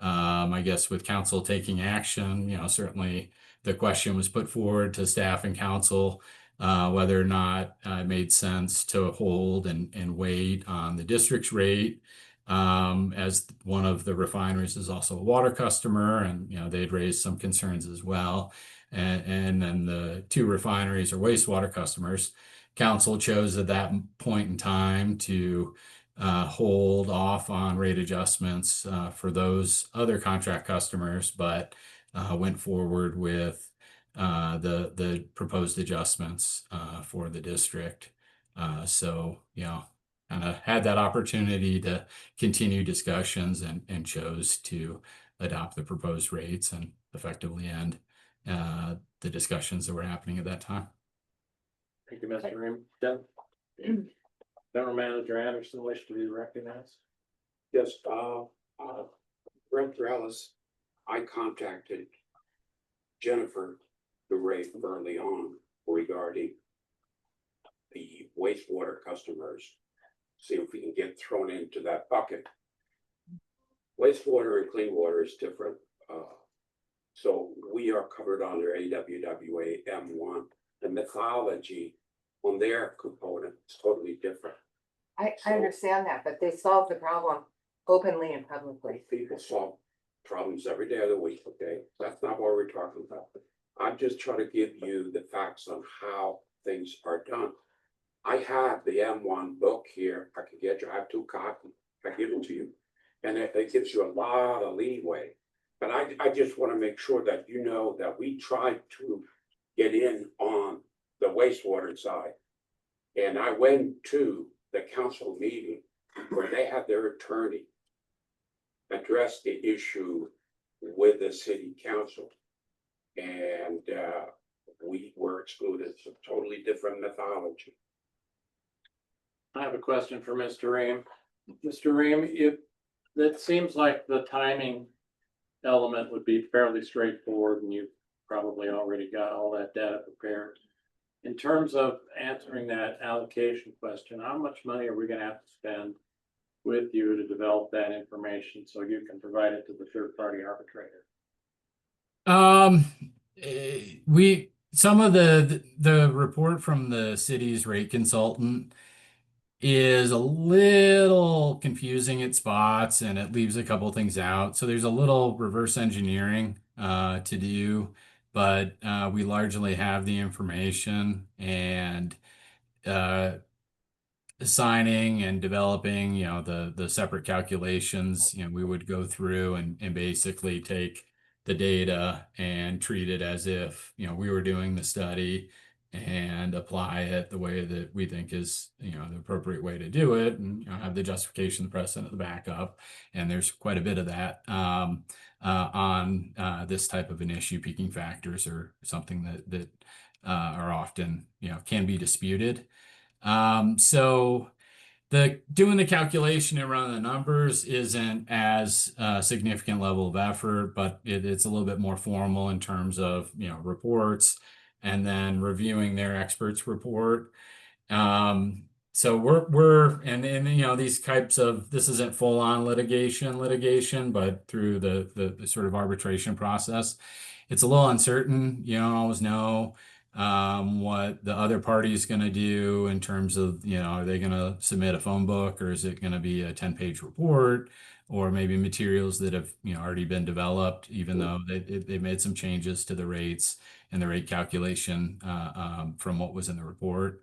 I guess with council taking action, certainly the question was put forward to staff and council whether or not it made sense to hold and wait on the district's rate. As one of the refineries is also a water customer, and they'd raised some concerns as well. And then the 2 refineries are wastewater customers. Council chose at that point in time to hold off on rate adjustments for those other contract customers, but went forward with the proposed adjustments for the district. So, kind of had that opportunity to continue discussions and chose to adopt the proposed rates and effectively end the discussions that were happening at that time. Thank you, Mr. Ream. General Manager Anderson wish to be recognized. Yes, Brent Ellis, I contacted Jennifer DeRay early on regarding the wastewater customers. See if we can get thrown into that bucket. Wastewater and clean water is different. So we are covered under AWWA M1. The mythology on their component is totally different. I So- understand that, but they solved the problem openly and publicly. People solve problems every day of the week, okay? That's not what we're talking about. I'm just trying to give you the facts on how things are done. I have the M1 book here. I can get you, I have 2 copies. I give it to you. And it gives you a lot of leeway. But I just want to make sure that you know that we tried to get in on the wastewater side. And I went to the council meeting where they had their attorney address the issue with the city council. And we were excluded. It's a totally different methodology. I have a question for Mr. Ream. Mr. Ream, if, that seems like the timing element would be fairly straightforward and you probably already got all that data prepared. In terms of answering that allocation question, how much money are we gonna have to spend with you to develop that information so you can provide it to the third-party arbitrator? Some of the report from the city's rate consultant is a little confusing at spots and it leaves a couple things out. So there's a little reverse engineering to do, but we largely have the information and assigning and developing, the separate calculations, we would go through and basically take the data and treat it as if, we were doing the study and apply it the way that we think is, the appropriate way to do it and have the justification, the precedent, the backup. And there's quite a bit of that on this type of an issue. Peaking factors are something that are often, can be disputed. So doing the calculation and running the numbers isn't as significant level of effort, but it's a little bit more formal in terms of, reports and then reviewing their experts report. So we're these types of, this isn't full on litigation, but through the sort of arbitration process, it's a little uncertain. You don't always know what the other party is going to do in terms of, are they going to submit a phone book or is it going to be a 10-page report or maybe materials that have, already been developed, even though they made some changes to the rates and the rate calculation from what was in the report.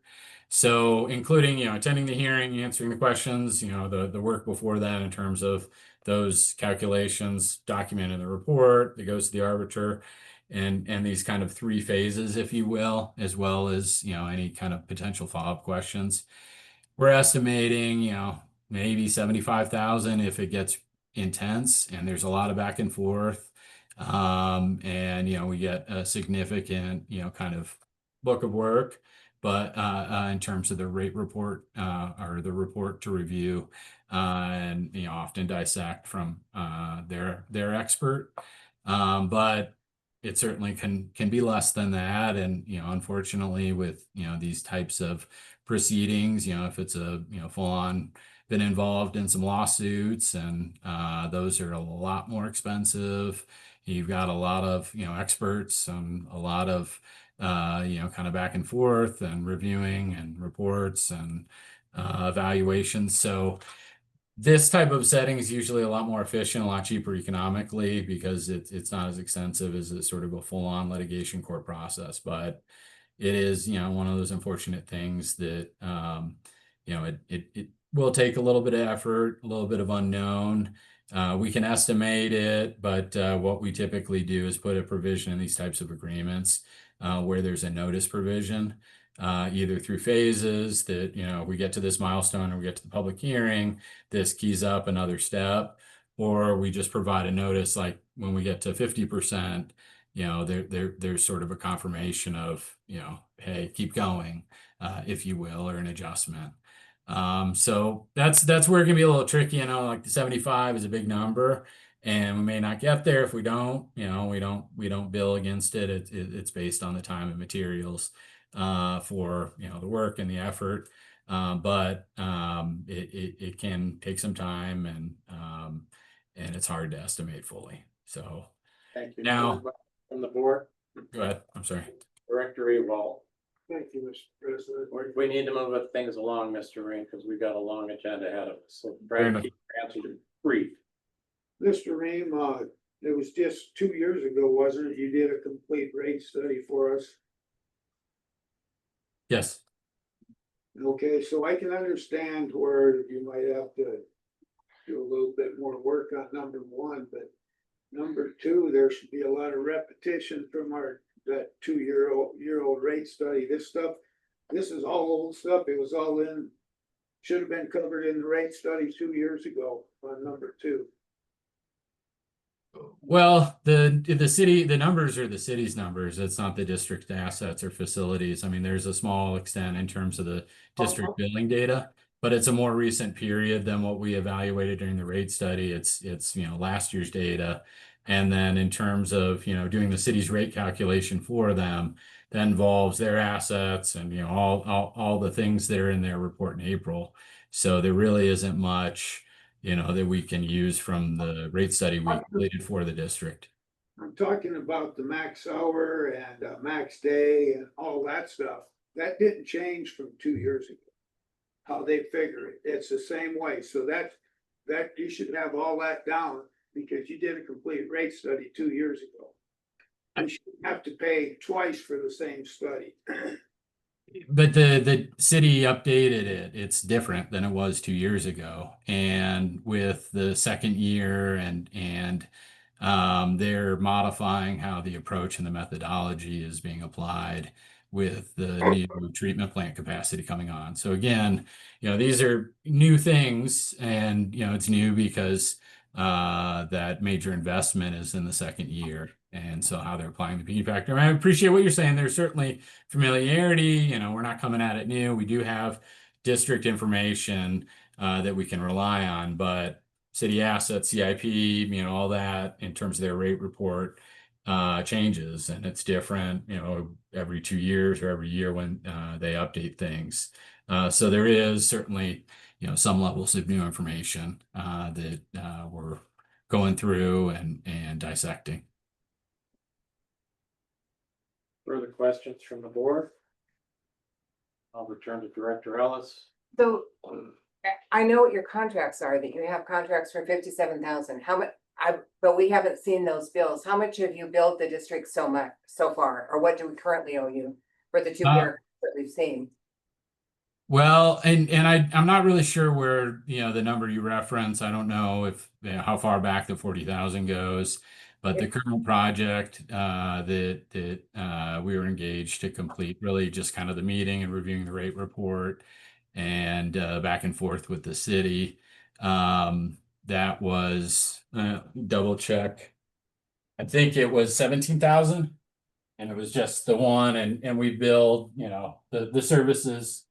So including, attending the hearing, answering the questions, the work before that in terms of those calculations, documenting the report that goes to the arbiter, and these kind of 3 phases, if you will, as well as, any kind of potential follow-up questions. We're estimating, maybe 75,000 if it gets intense and there's a lot of back and forth. And, we get a significant, kind of book of work, but in terms of the rate report or the report to review and, often dissect from their expert. But it certainly can be less than that. And, unfortunately with, these types of proceedings, if it's a, full on been involved in some lawsuits and those are a lot more expensive. You've got a lot of, experts and a lot of, kind of back and forth and reviewing and reports and evaluations. So this type of setting is usually a lot more efficient, a lot cheaper economically because it's not as extensive as a sort of a full-on litigation court process. But it is, one of those unfortunate things that, it will take a little bit of effort, a little bit of unknown. We can estimate it, but what we typically do is put a provision in these types of agreements where there's a notice provision. Either through phases that, we get to this milestone or we get to the public hearing, this keys up another step, or we just provide a notice like when we get to 50%, there's sort of a confirmation of, hey, keep going, if you will, or an adjustment. So that's where it can be a little tricky, like the 75 is a big number. And we may not get there if we don't, we don't bill against it. It's based on the time and materials for the work and the effort, but it can take some time and it's hard to estimate fully. So Thank you. Now- Anybody from the board, Go ahead. I'm sorry. Director Evil. Thank you, Mr. President. We need to move things along, Mr. Rain, because we've got a long agenda ahead of us, so try to keep your answers brief. Mr. Ream, it was just 2 years ago, wasn't it? You did a complete rate study for us. Yes. Okay, so I can understand where you might have to do a little bit more work on number one, but number two, there should be a lot of repetition from that 2-year-old rate study. This is all old stuff. It was all should have been covered in the rate study 2 years ago on number two. Well, the numbers are the city's numbers. It's not the district assets or facilities. I mean, there's a small extent in terms of the district billing data, but it's a more recent period than what we evaluated during the rate study. It's last year's data. And then in terms of, doing the city's rate calculation for them, that involves their assets and, all the things that are in their report in April. So there really isn't much that we can use from the rate study we completed for the district. I'm talking about the max hour and max day and all that stuff. That didn't change from 2 years ago. How they figure it, it's the same way. So that you should have all that down because you did a complete rate study 2 years ago. You shouldn't have to pay twice for the same study. But the city updated it. It's different than it was 2 years ago. And with the second year and they're modifying how the approach and the methodology is being applied with the new treatment plant capacity coming on. So again, these are new things and, it's new because that major investment is in the second year. And so how they're applying the P factor. I appreciate what you're saying. There's certainly familiarity, we're not coming at it new. We do have district information that we can rely on, but city assets, CIP, all that in terms of their rate report changes and it's different, every 2 years or every year when they update things. So there is certainly, some levels of new information that we're going through and dissecting. Further questions from the board? I'll return to Director Ellis. So I know what your contracts are, that you have contracts for 57,000. How much, but we haven't seen those bills. How much have you billed the district so far? Or what do we currently owe you for the 2 years that we've seen? Well, and I'm not really sure where, the number you reference. I don't know if, how far back the 40,000 goes. But the current project that we were engaged to complete, really just kind of the meeting and reviewing the rate report and back and forth with the city. That was double check. I think it was 17,000, and it was just the one. And we billed, the services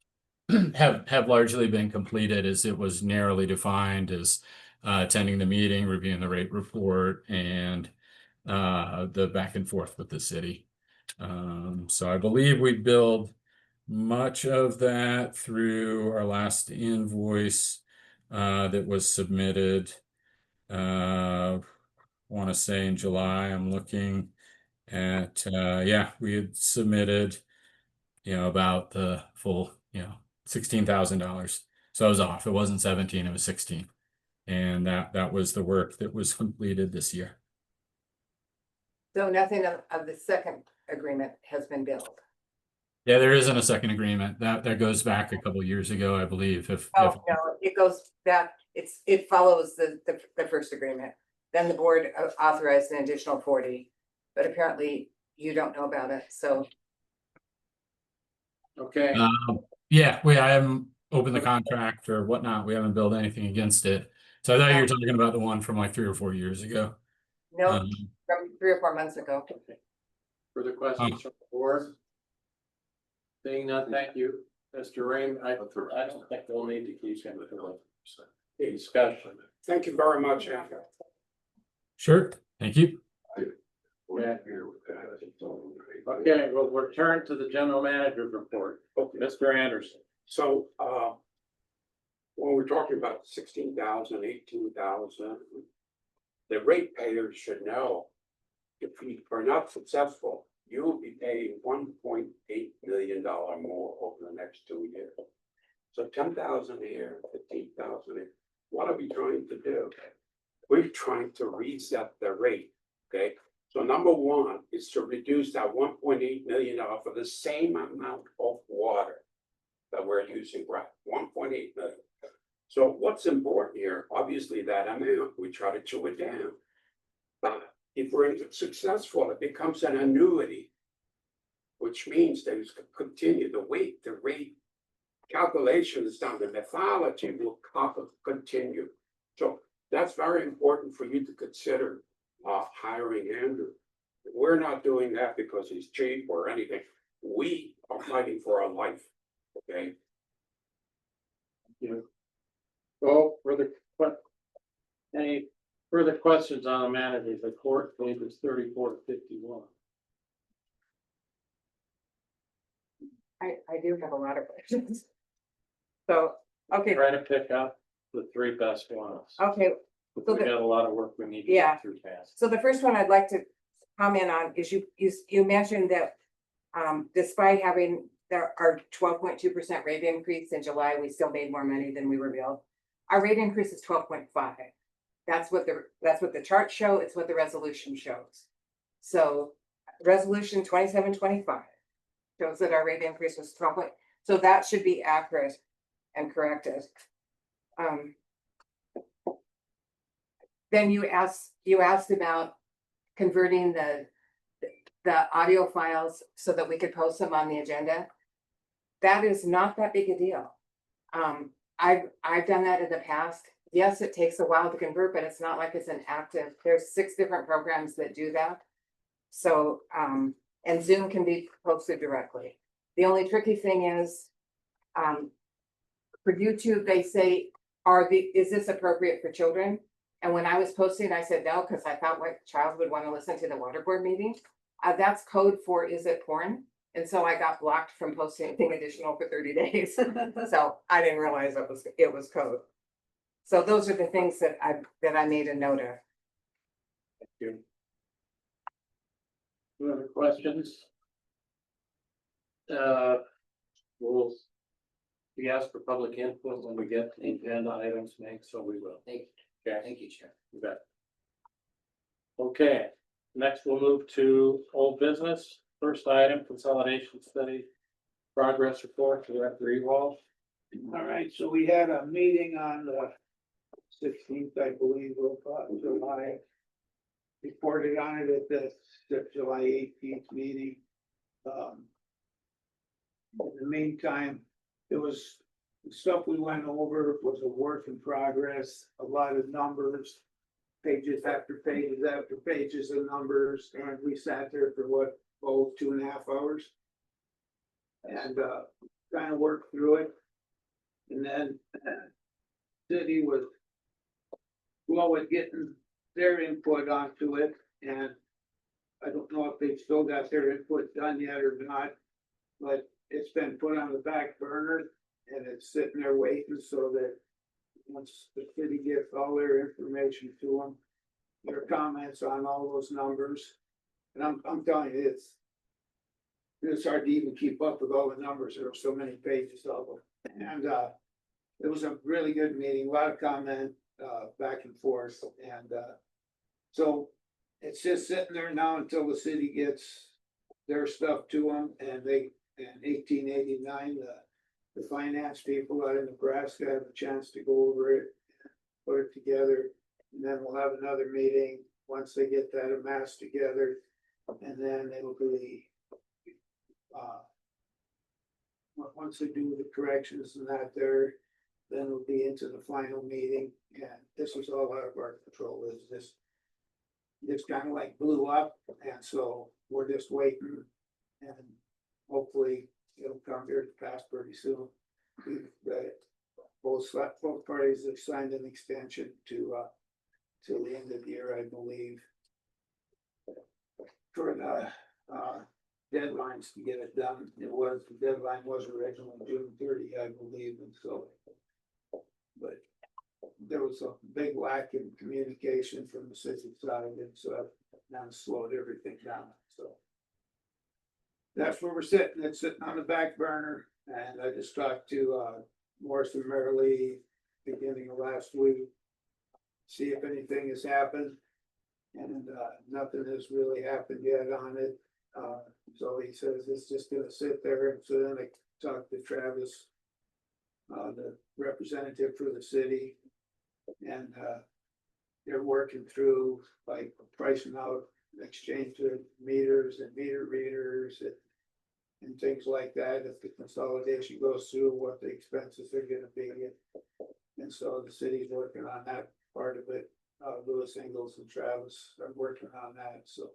have largely been completed as it was narrowly defined as attending the meeting, reviewing the rate report, and the back and forth with the city. So I believe we billed much of that through our last invoice that was submitted. I want to say in July. I'm looking at we had submitted about the full $16,000. So I was off. It wasn't 17, it was 16. And that was the work that was completed this year. So nothing of the second agreement has been billed. Yeah, there isn't a second agreement. That goes back a couple years ago, I believe. If No, it goes back, it follows the first agreement. Then the board authorized an additional 40, but apparently you don't know about it, so. Okay. I haven't opened the contract or whatnot. We haven't billed anything against it. So I thought you were talking about the one from like 3 or 4 years ago. No, from 3 or 4 months ago. Further questions from the board? Seeing none, thank you, Mr. Rain. I don't think we'll need to keep him for the discussion. Thank you very much, Andrew. Sure, thank you. Okay, we'll return to the general manager's report. Mr. Anderson. So, when we're talking about 16,000, 18,000, the ratepayers should know if we are not successful, you will be paying $1.8 million more over the next 2 years. So 10,000 here, 15,000 here. What are we trying to do? We're trying to reset the rate, okay? So number one is to reduce that $1.8 million for the same amount of water that we're using, right? 1.8 million. So what's important here, obviously that amount, we try to chew it down. But if we're successful, it becomes an annuity, which means that it's continue the rate calculations down, the methodology will continue. So that's very important for you to consider hiring Andrew. We're not doing that because he's cheap or anything. We are fighting for our life, okay? Go any further questions on the managers report, pages 34 to 51? I do have a lot of questions. So, okay, Try to pick up the three best ones. okay, We so got a lot of work we need to Yeah. get through fast. so the first one I'd like to comment on is you mentioned that despite having our 12.2% rate increase in July, we still made more money than we were billed. Our rate increase is 12.5. That's what the charts show. It's what the resolution shows. So resolution 2725 shows that our rate increase was 12. So that should be accurate and corrected. Then you asked about converting the audio files so that we could post them on the agenda. That is not that big a deal. I've done that in the past. Yes, it takes a while to convert, but it's not like it's an active, there's 6 different programs that do that. So, and Zoom can be posted directly. The only tricky thing is, for YouTube, they say, is this appropriate for children? And when I was posting, I said no, because I thought what child would want to listen to the water board meeting. That's code for is it porn? And so I got blocked from posting anything additional for 30 days. So I didn't realize it was code. So those are the things that I made a note of. Thank you. Any other questions? We'll be asked for public input when we get the agenda items made, so we will. Thank Okay, thank you, Chair. you bet. Okay, next we'll move to old business. First item, consolidation study progress report, Director Ewald. All right, so we had a meeting on the 16th, I believe, of July. Reported on it at the July 18th meeting. In the meantime, it was the stuff we went over was a work in progress, a lot of numbers, pages after pages of numbers, and we sat there for what, 2.5 hours. And kind of worked through it. And then city was slow at getting their input onto it, and I don't know if they've still got their input done yet or not, but it's been put on the back burner and it's sitting there waiting so that once the city gets all their information to them, their comments on all those numbers. And I'm telling you, it's hard to even keep up with all the numbers. There are so many pages of them. And it was a really good meeting, a lot of comment back and forth. And so it's just sitting there now until the city gets their stuff to them. And in 1889, the finance people out of Nebraska have a chance to go over it, put it together. And then we'll have another meeting once they get that amassed together. And then it'll be once they do the corrections and that there, then we'll be into the final meeting. And this was all out of our control. This kind of like blew up, and so we're just waiting, and hopefully it'll come here to pass pretty soon. Both parties have signed an extension to till the end of the year, I believe, for the deadlines to get it done. The deadline was originally June 30, I believe, and so, but there was a big lack in communication from the city side, and so now slowed everything down, so. That's where we're sitting, it's sitting on the back burner, and I just talked to Morrison Merrily beginning of last week. See if anything has happened, and nothing has really happened yet on it. So he says it's just gonna sit there, and so then I talked to Travis, the representative for the city, and they're working through like pricing out exchange of meters and meter readers and things like that. If the consolidation goes through, what the expenses are gonna be. And so the city's working on that part of it. Lewis Ingles and Travis are working on that, so.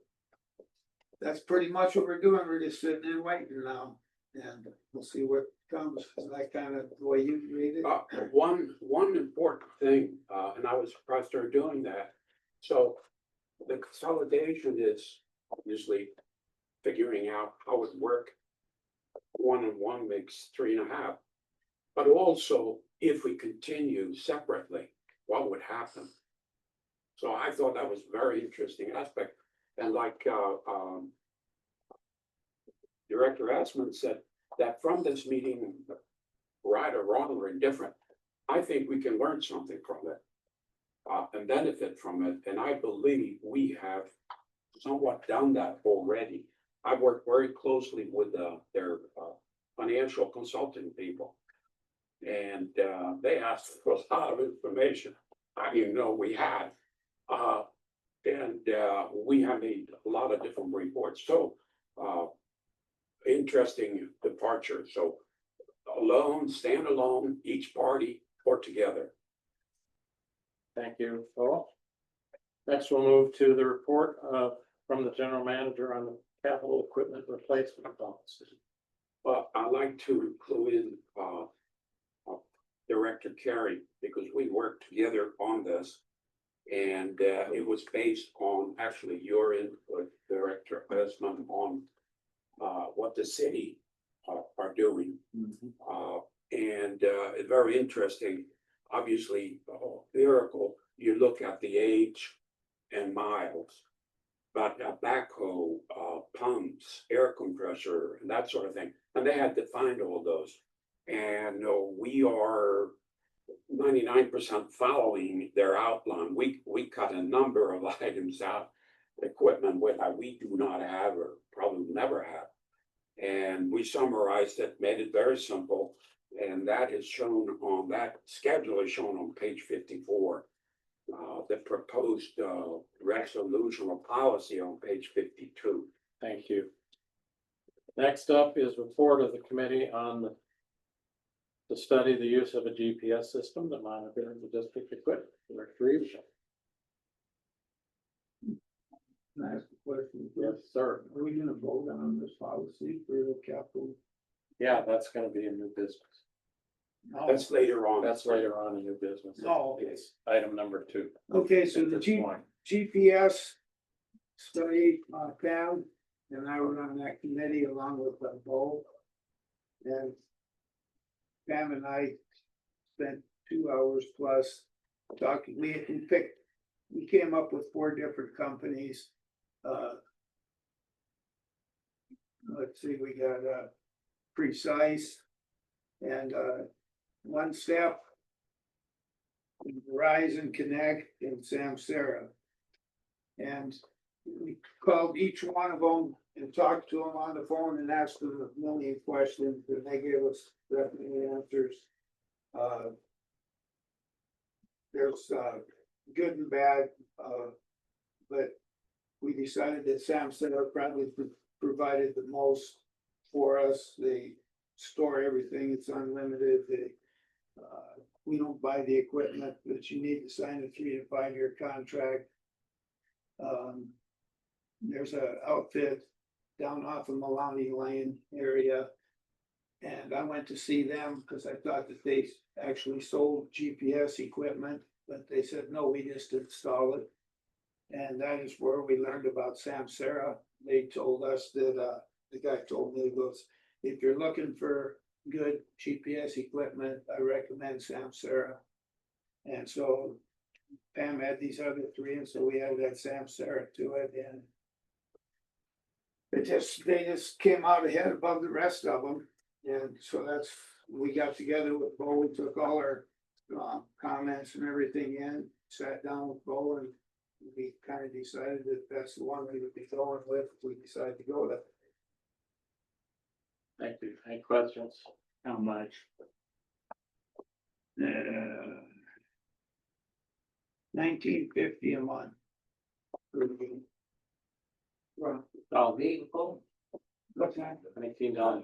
That's pretty much what we're doing. We're just sitting and waiting now, and we'll see what comes. Is that kind of the way you read it? One important thing, and I was surprised they're doing that. So the consolidation is obviously figuring out how it work. 1 and 1 makes 3.5. But also, if we continue separately, what would happen? So I thought that was a very interesting aspect. And like Director Assman said, that from this meeting, right or wrong or indifferent, I think we can learn something from it and benefit from it. And I believe we have somewhat done that already. I've worked very closely with their financial consulting people. And they asked for a lot of information I didn't know we had. And we have made a lot of different reports. So interesting departure. So alone, stand alone, each party or together. Thank you, Paul. Next, we'll move to the report from the general manager on the capital equipment replacement policy. But I'd like to include in Director Carey, because we worked together on this. And it was based on actually your input, Director Esmond, on what the city are doing. And it's very interesting. Obviously, Miracle, you look at the age and miles, but backhoe, pumps, air compressor, and that sort of thing. And they had defined all those. And we are 99% following their outline. We cut a number of items out, equipment that we do not have or probably never have. And we summarized it, made it very simple. And that is shown on that schedule is shown on page 54. The proposed resolution or policy on page 52. Thank you. Next up is report of the committee on to study the use of a GPS system to monitor the district equipment. Director Evesham. Can I ask a question? Yes, sir. Are we gonna vote on this policy for the capital? Yeah, that's gonna be a new business. That's later on. That's later on in new business. Oh. It's item number 2. Okay, so At the this point. GPS study, Pam, and I were on that committee along with Bo. And Pam and I spent 2 hours plus talking. We came up with 4 different companies. Let's see, we got Precise and One Step, Verizon Connect, and Samsara. And we called each one of them and talked to them on the phone and asked them a million questions, and they gave us definite answers. There's good and bad, but we decided that Samsara probably provided the most for us. They store everything, it's unlimited. We don't buy the equipment, but you need to sign a 3 to 5 year contract. There's a outfit down off of Maloney Lane area. And I went to see them because I thought that they actually sold GPS equipment, but they said, no, we just install it. And that is where we learned about Samsara. They told us that, the guy told me, goes, if you're looking for good GPS equipment, I recommend Samsara. And so Pam had these other three, and so we added that Samsara to it, and they just came out ahead above the rest of them, and so that's, we got together with Bo, we took all our comments and everything in, sat down with Bo, and we kind of decided that that's the one we would be going with if we decide to go that. Thank you. Any questions? How much? $19.50 a month. Well, Oh, Vehicle, what's that? $19.50.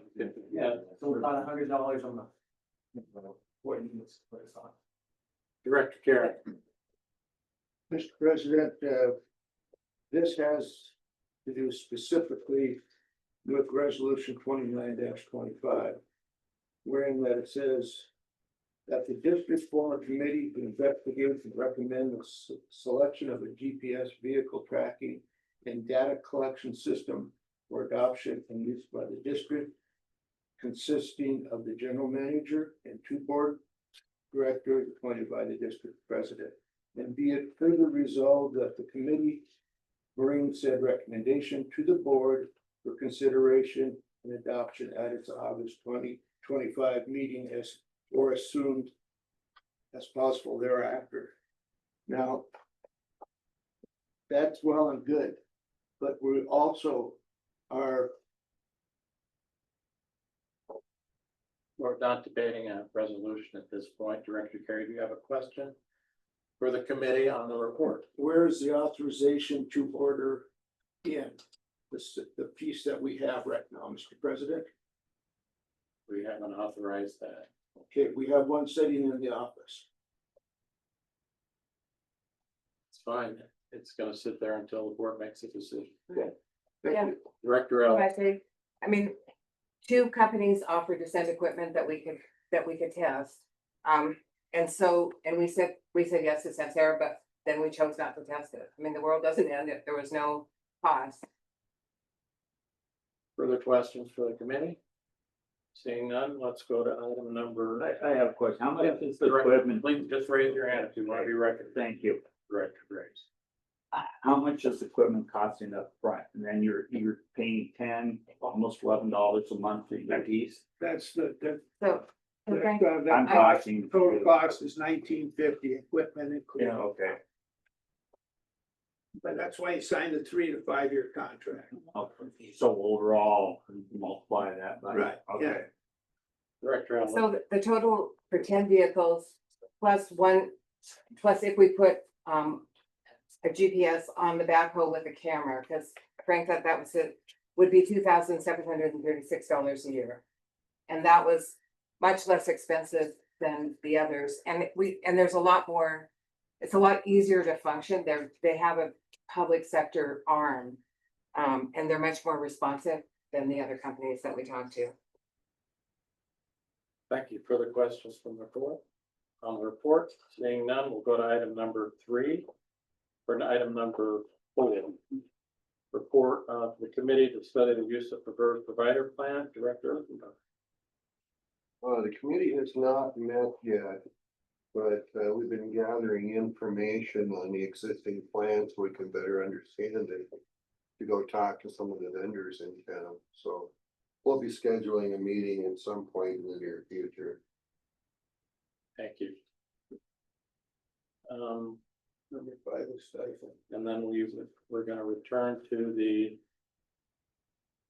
Yeah. So about $100 a month. What needs to put us on. Director Karen. Mr. President, this has to do specifically with resolution 29-25. Wherein that it says that the district form a committee to investigate and recommend the selection of a GPS vehicle tracking and data collection system for adoption and use by the district, consisting of the general manager and two board directors appointed by the district president. And be it further resolved that the committee bring said recommendation to the board for consideration and adoption at its August 2025 meeting as or as soon as possible thereafter. Now, that's well and good, but we also are, We're not debating a resolution at this point. Director Kerry, do you have a question for the committee on the report? where's the authorization to order in the piece that we have right now, Mr. President? We haven't authorized that. Okay, we have one sitting in the office. It's fine. It's gonna sit there until the board makes a decision. Thank Yeah. you. Director Can L. I say, I mean, two companies offered to send equipment that we could test. And so, and we said yes to Samsara, but then we chose not to test it. I mean, the world doesn't end if there was no cost. Further questions for the committee? Seeing none, let's go to item number. I have a question. How much is the Director, equipment? please just raise your hand if you want to be recognized. Thank you. Director Grace. How much is equipment costing up front? And then you're paying $10, almost $11 a month for your piece? That's the, So, okay, I'm talking. total cost is $19.50 equipment Yeah, included, okay. but that's why you signed the 3 to 5 year contract. So overall, multiply that by. Right, yeah. Okay. Director L. so the total for 10 vehicles plus if we put a GPS on the backhoe with a camera, because Frank thought that was it, would be $2,736 a year. And that was much less expensive than the others. And there's a lot more, it's a lot easier to function. They have a public sector arm. And they're much more responsive than the other companies that we talked to. Thank you. Further questions from the board? On the report, seeing none, we'll go to item number 3. For item number 4. Report of the committee to study the use of preferred provider plan, Director Lichtenberg. The committee has not met yet, but we've been gathering information on the existing plans so we can better understand it. To go talk to some of the vendors in town, so we'll be scheduling a meeting at some point in the near future. Thank you. Number 5 is stifling. And then we're gonna return to the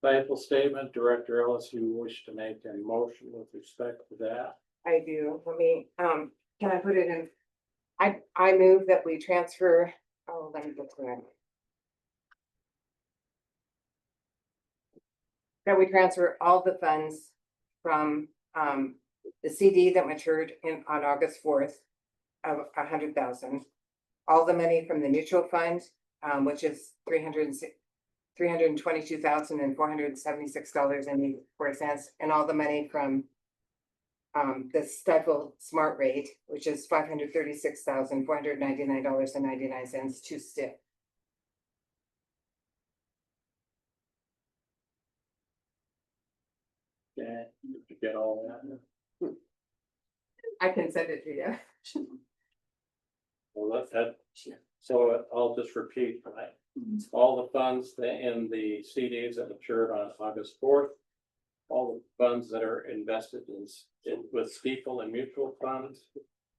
thankful statement. Director Ellis, you wish to make a motion with respect to that? I do. Let me, can I put it in? I move that we transfer, let me get to it. That we transfer all the funds from, the CD that matured on August 4th of 100,000. All the money from the mutual fund, which is $322,476.84, and all the money from the Stifel Smart Rate, which is $536,499.99 to STIP. Okay, did you get all that? I can send it to you. Well, so I'll just repeat, right? All the funds in the CDs that matured on August 4th. All the funds that are invested with Stifel and mutual funds.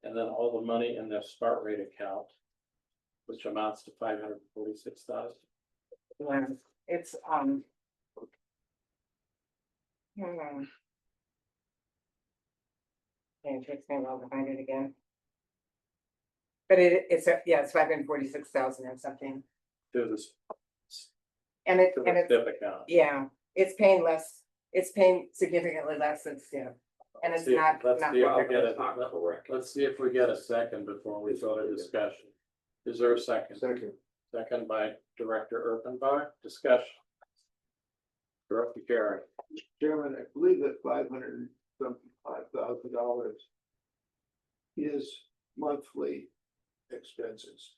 And then all the money in their Smart Rate account. Which amounts to $546,000. Yeah, it's, hmm. And it takes me a while to find it again. But it's 546,000 and something, To this, and to the it's, STIP account. yeah, it's paying significantly less than STIP. And it's not. Let's see if we get That's not correct. Let's see if we get a second before we go to discussion. Is there a second? Second. Second by Director Urbanbach, discussion. Director Carey. Chairman, I believe that $500,000 is monthly expenses.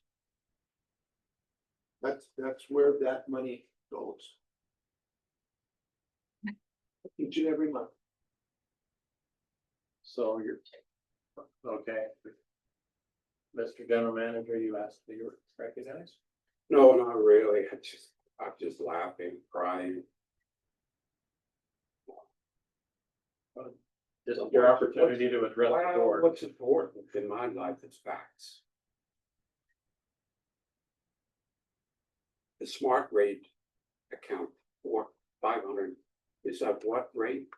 That's where that money goes. Each and every month. So you're, okay. Mr. General Manager, you asked to be recognized? No, not really. I'm just laughing, crying. This is your opportunity to address the board. What's important in my life is facts. The Smart Rate account for 500 is at what rate?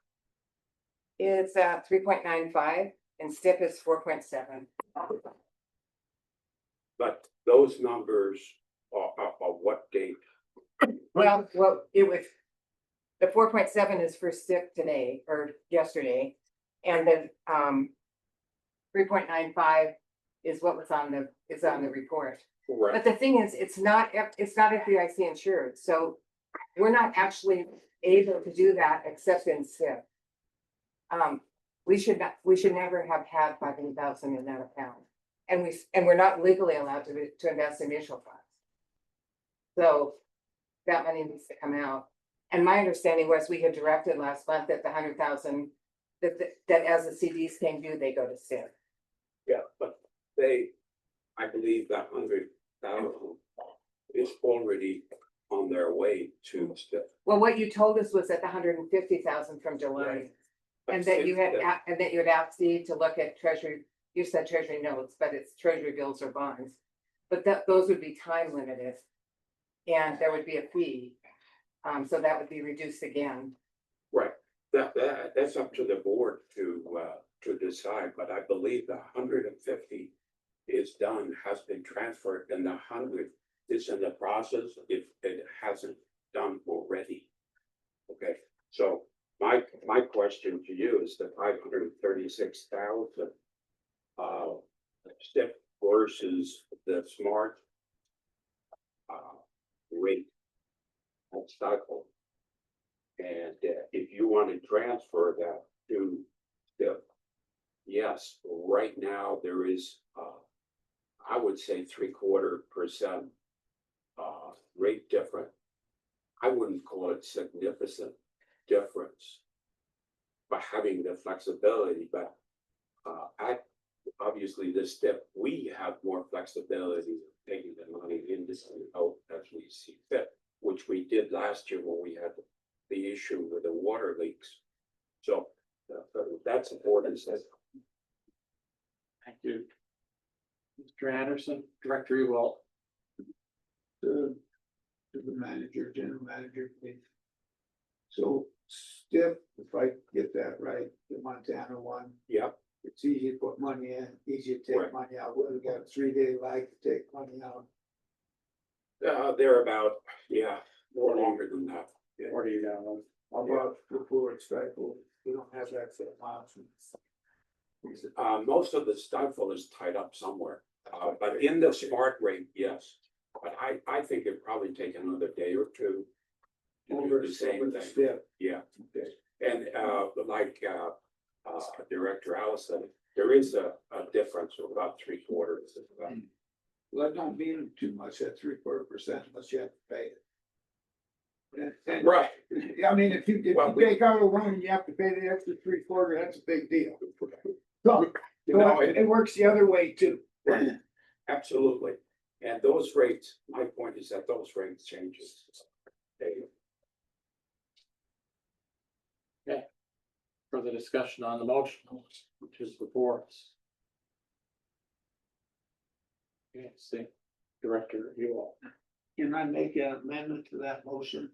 It's at 3.95 and STIP is 4.7. But those numbers are what date? Well, it was, the 4.7 is for STIP today or yesterday. And then 3.95 is what was on the report. But Correct. the thing is, it's not FDIC insured, so we're not actually able to do that except in STIP. We should never have had 500,000 in that account. And we're not legally allowed to invest in mutual funds. So that money needs to come out. And my understanding was we had directed last month that the 100,000, that as the CDs came due, they go to STIP. Yeah, but I believe that 100,000 is already on their way to STIP. Well, what you told us was that the 150,000 from July. Right. And that you had asked Steve to look at treasury, you said treasury notes, but it's treasury bills or bonds. But those would be time limited. And there would be a fee. So that would be reduced again. Right, that's up to the board to decide, but I believe the 150 is done, has been transferred, and the 100 is in the process if it hasn't done already. Okay, so my question to you is the 536,000 STIP versus the Smart rate cycle. And if you want to transfer that to the, yes, right now there is, I would say 0.75% rate difference. I wouldn't call it significant difference by having the flexibility, but obviously this step, we have more flexibility taking the money in this out as we see fit, which we did last year when we had the issue with the water leaks. So that's important. Thank you. Mr. Anderson, Director Ewald. To the manager, general manager, please. So STIP, if I get that right, the Montana one, Yep, it's easy to put money in, easy to take Right. money out. We got a 3-day lag to take money out. they're about, more longer than that. Yeah. 40 down. How about the forward cycle? We don't have that for miles. Most of the stifle is tied up somewhere, but in the Smart Rate, yes. But I think it'd probably take another day or two to do the same thing. STIP. Yeah, and like Director Allison, there is a difference of about 3/4. Well, that don't mean too much, that 3/4% unless you have to pay it. And, Right. I mean, if you take out a loan and you have to pay the extra 3/4, that's a big deal. So, You know, it works the other way too. absolutely. And those rates, my point is that those rates changes. They- Further discussion on the motion, which is before us. Okay, see, Director, you all, Can I make an amendment to that motion?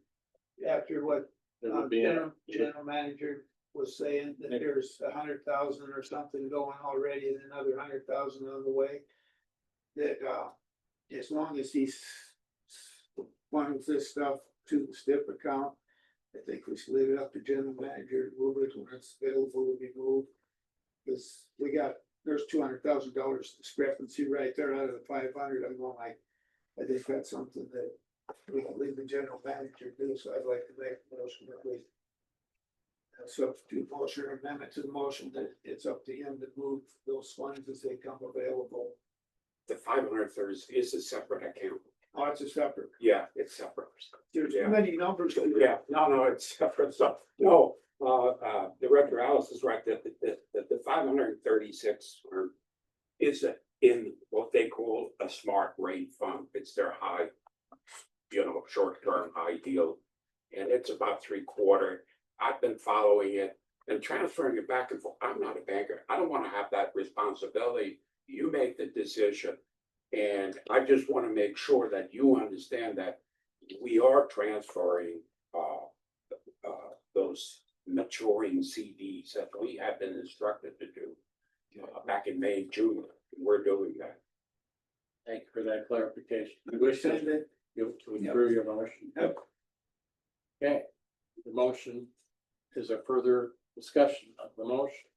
After what there would be a, general manager was saying that there's 100,000 or something going already and another 100,000 on the way. That, as long as he's funds this stuff to the STIP account, I think we should leave it up to general manager to move it when it's available to be moved. Cause there's $200,000 discrepancy right there out of the 500. I'm going like, I think that's something that we can leave the general manager do, so I'd like to make a motion that we substitute motion or amendment to the motion that it's up to him to move those funds as they come available. The 530 is a separate account. Oh, it's a separate, Yeah, it's separate. there's Yeah. too many numbers. Yeah, no, it's separate stuff. No, Director Alice is right that the 536 is in what they call a smart rate fund. It's their high, short-term high deal. And it's about 3/4. I've been following it and transferring it back and forth. I'm not a banker. I don't want to have that responsibility. You make the decision. And I just want to make sure that you understand that we are transferring those maturing CDs that we have been instructed to do back in May, June. We're doing that. thank you for that clarification. You wish to withdraw your motion? Yep. Okay, the motion is a further discussion of the motion.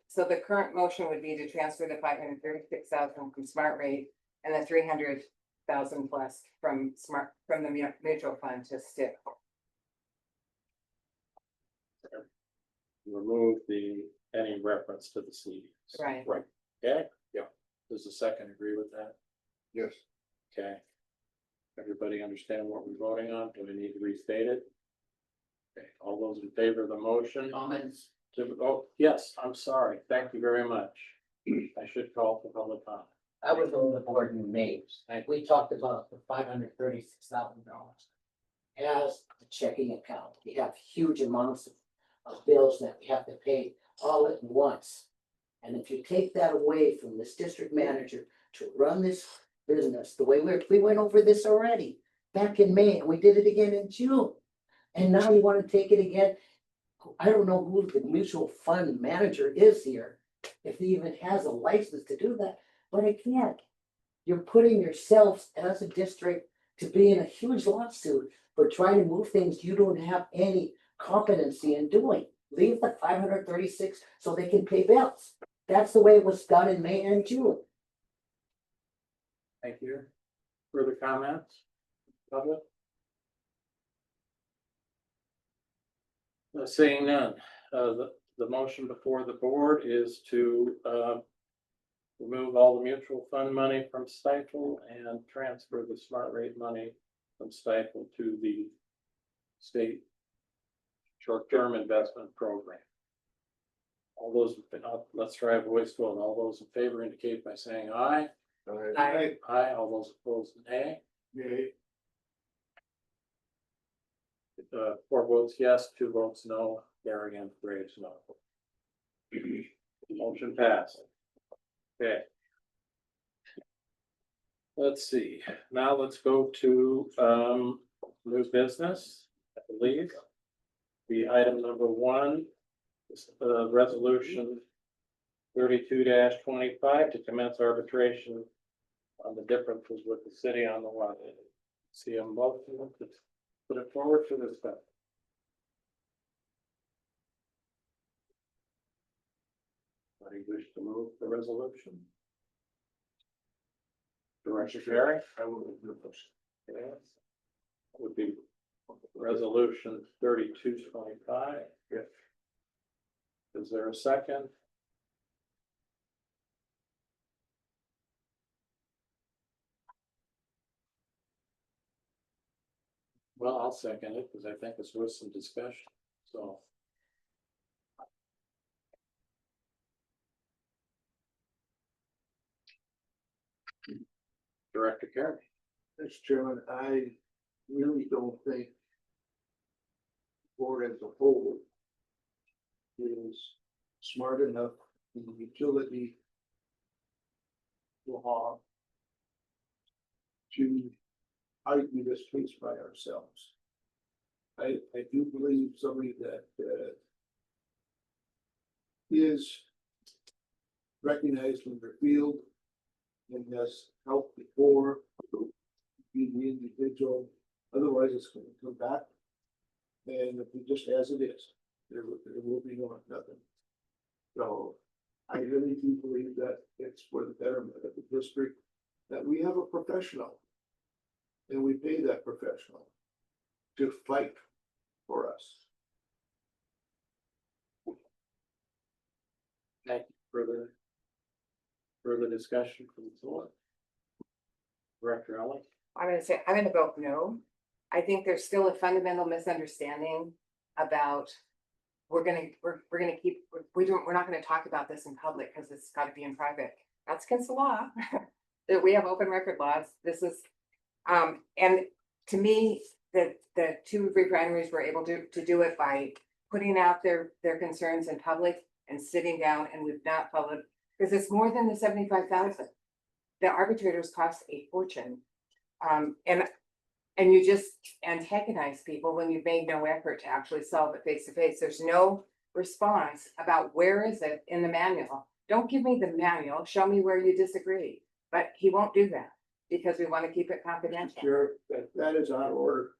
So the current motion would be to transfer the 536,000 from Smart Rate and the 300,000 plus from the mutual fund to STIP. Remove any reference to the CDs. Right. Okay? Yeah. Does the second agree with that? Yes. Okay. Everybody understand what we're voting on? Do we need to restate it? Okay, all those in favor of the motion? Comments? Oh, yes, I'm sorry. Thank you very much. I should call for public comment. I was on the board in May, and we talked about the $536,000 as a checking account. We have huge amounts of bills that we have to pay all at once. And if you take that away from this district manager to run this business, the way we went over this already back in May, and we did it again in June. And now you want to take it again. I don't know who the mutual fund manager is here, if he even has a license to do that, but again, you're putting yourselves as a district to be in a huge lawsuit for trying to move things you don't have any competency in doing. Leave the 536 so they can pay bills. That's the way it was done in May and June. Thank you. Further comments? Public? Seeing none, the motion before the board is to remove all the mutual fund money from Stifel and transfer the smart rate money from Stifel to the state short-term investment program. All those, let's try a voice vote. All those in favor indicate by saying aye. Aye. Aye, all those opposed, nay. Yay. 4 votes yes, 2 votes no, Gary and Graves no. Motion passed. Okay. Let's see, now let's go to new business, I believe. The item number 1 is resolution 32-25 to commence arbitration on the differences with the city on the water. See them both, put it forward for this stuff. Anybody wish to move the resolution? Director Jerry? I will move the motion. Yes. Would be resolution 32-25. Yes. Is there a second? Well, I'll second it because I think it's worth some discussion, so. Director Carey. Mr. Chairman, I really don't think board as a whole is smart enough in the utility law to argue this case by ourselves. I do believe somebody that is recognized in their field and has helped before be the individual, otherwise it's gonna come back. And if it just as it is, there will be nothing. So I really do believe that it's for the betterment of the district, that we have a professional. And we pay that professional to fight for us. Thank you. Further discussion from the floor. Director Ellis. I'm gonna vote no. I think there's still a fundamental misunderstanding about, we're not gonna talk about this in public because it's gotta be in private. That's against the law. That we have open record laws. This is, and to me, the two refineries were able to do it by putting out their concerns in public and sitting down, and we've not followed, because it's more than the 75,000. The arbitrators cost a fortune. And you just antagonize people when you've made no effort to actually solve it face to face. There's no response about where is it in the manual. Don't give me the manual, show me where you disagree. But he won't do that because we want to keep it confidential. Sure, that is out of order.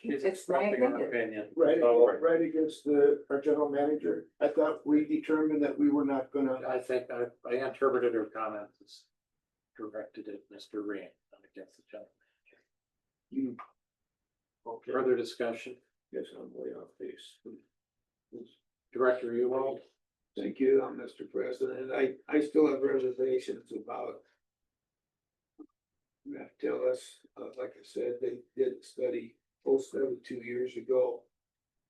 She's It's my expressing her opinion. opinion. Right, So, right against our general manager. I thought we determined that we were not gonna. I think I interpreted her comments as directed at Mr. Reen, not against the gentleman. You. Okay, Further discussion. guess I'm way off base. Director Ewald. Thank you, Mr. President. I still have reservations about. You have to tell us, like I said, they did a study, full study 2 years ago.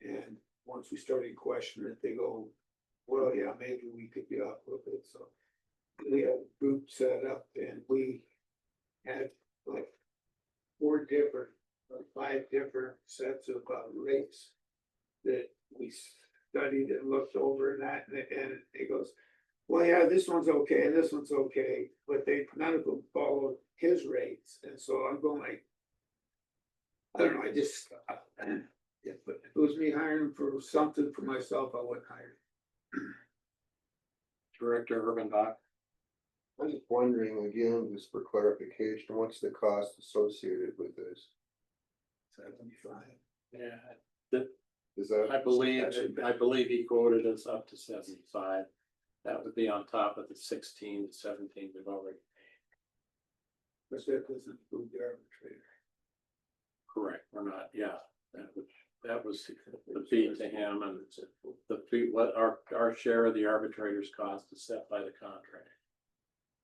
And once we started questioning it, they go, well, yeah, maybe we could get off with it, so. We had a group set up and we had like 4 different, or 5 different sets of rates. That we studied and looked over and that, and it goes, well, yeah, this one's okay, and this one's okay, but none of them followed his rates, and so I'm going like. I don't know, I just, if it was me hiring for something for myself, I wouldn't hire. Director Urbanbach. I'm just wondering again, just for clarification, what's the cost associated with this? 75. Yeah, Is that? I believe he quoted us up to 75. That would be on top of the 16 to 17 we've already paid. But that doesn't include the arbitrator. Correct, we're not, yeah, that was the fee to him, and the fee, what our share of the arbitrator's cost is set by the contract.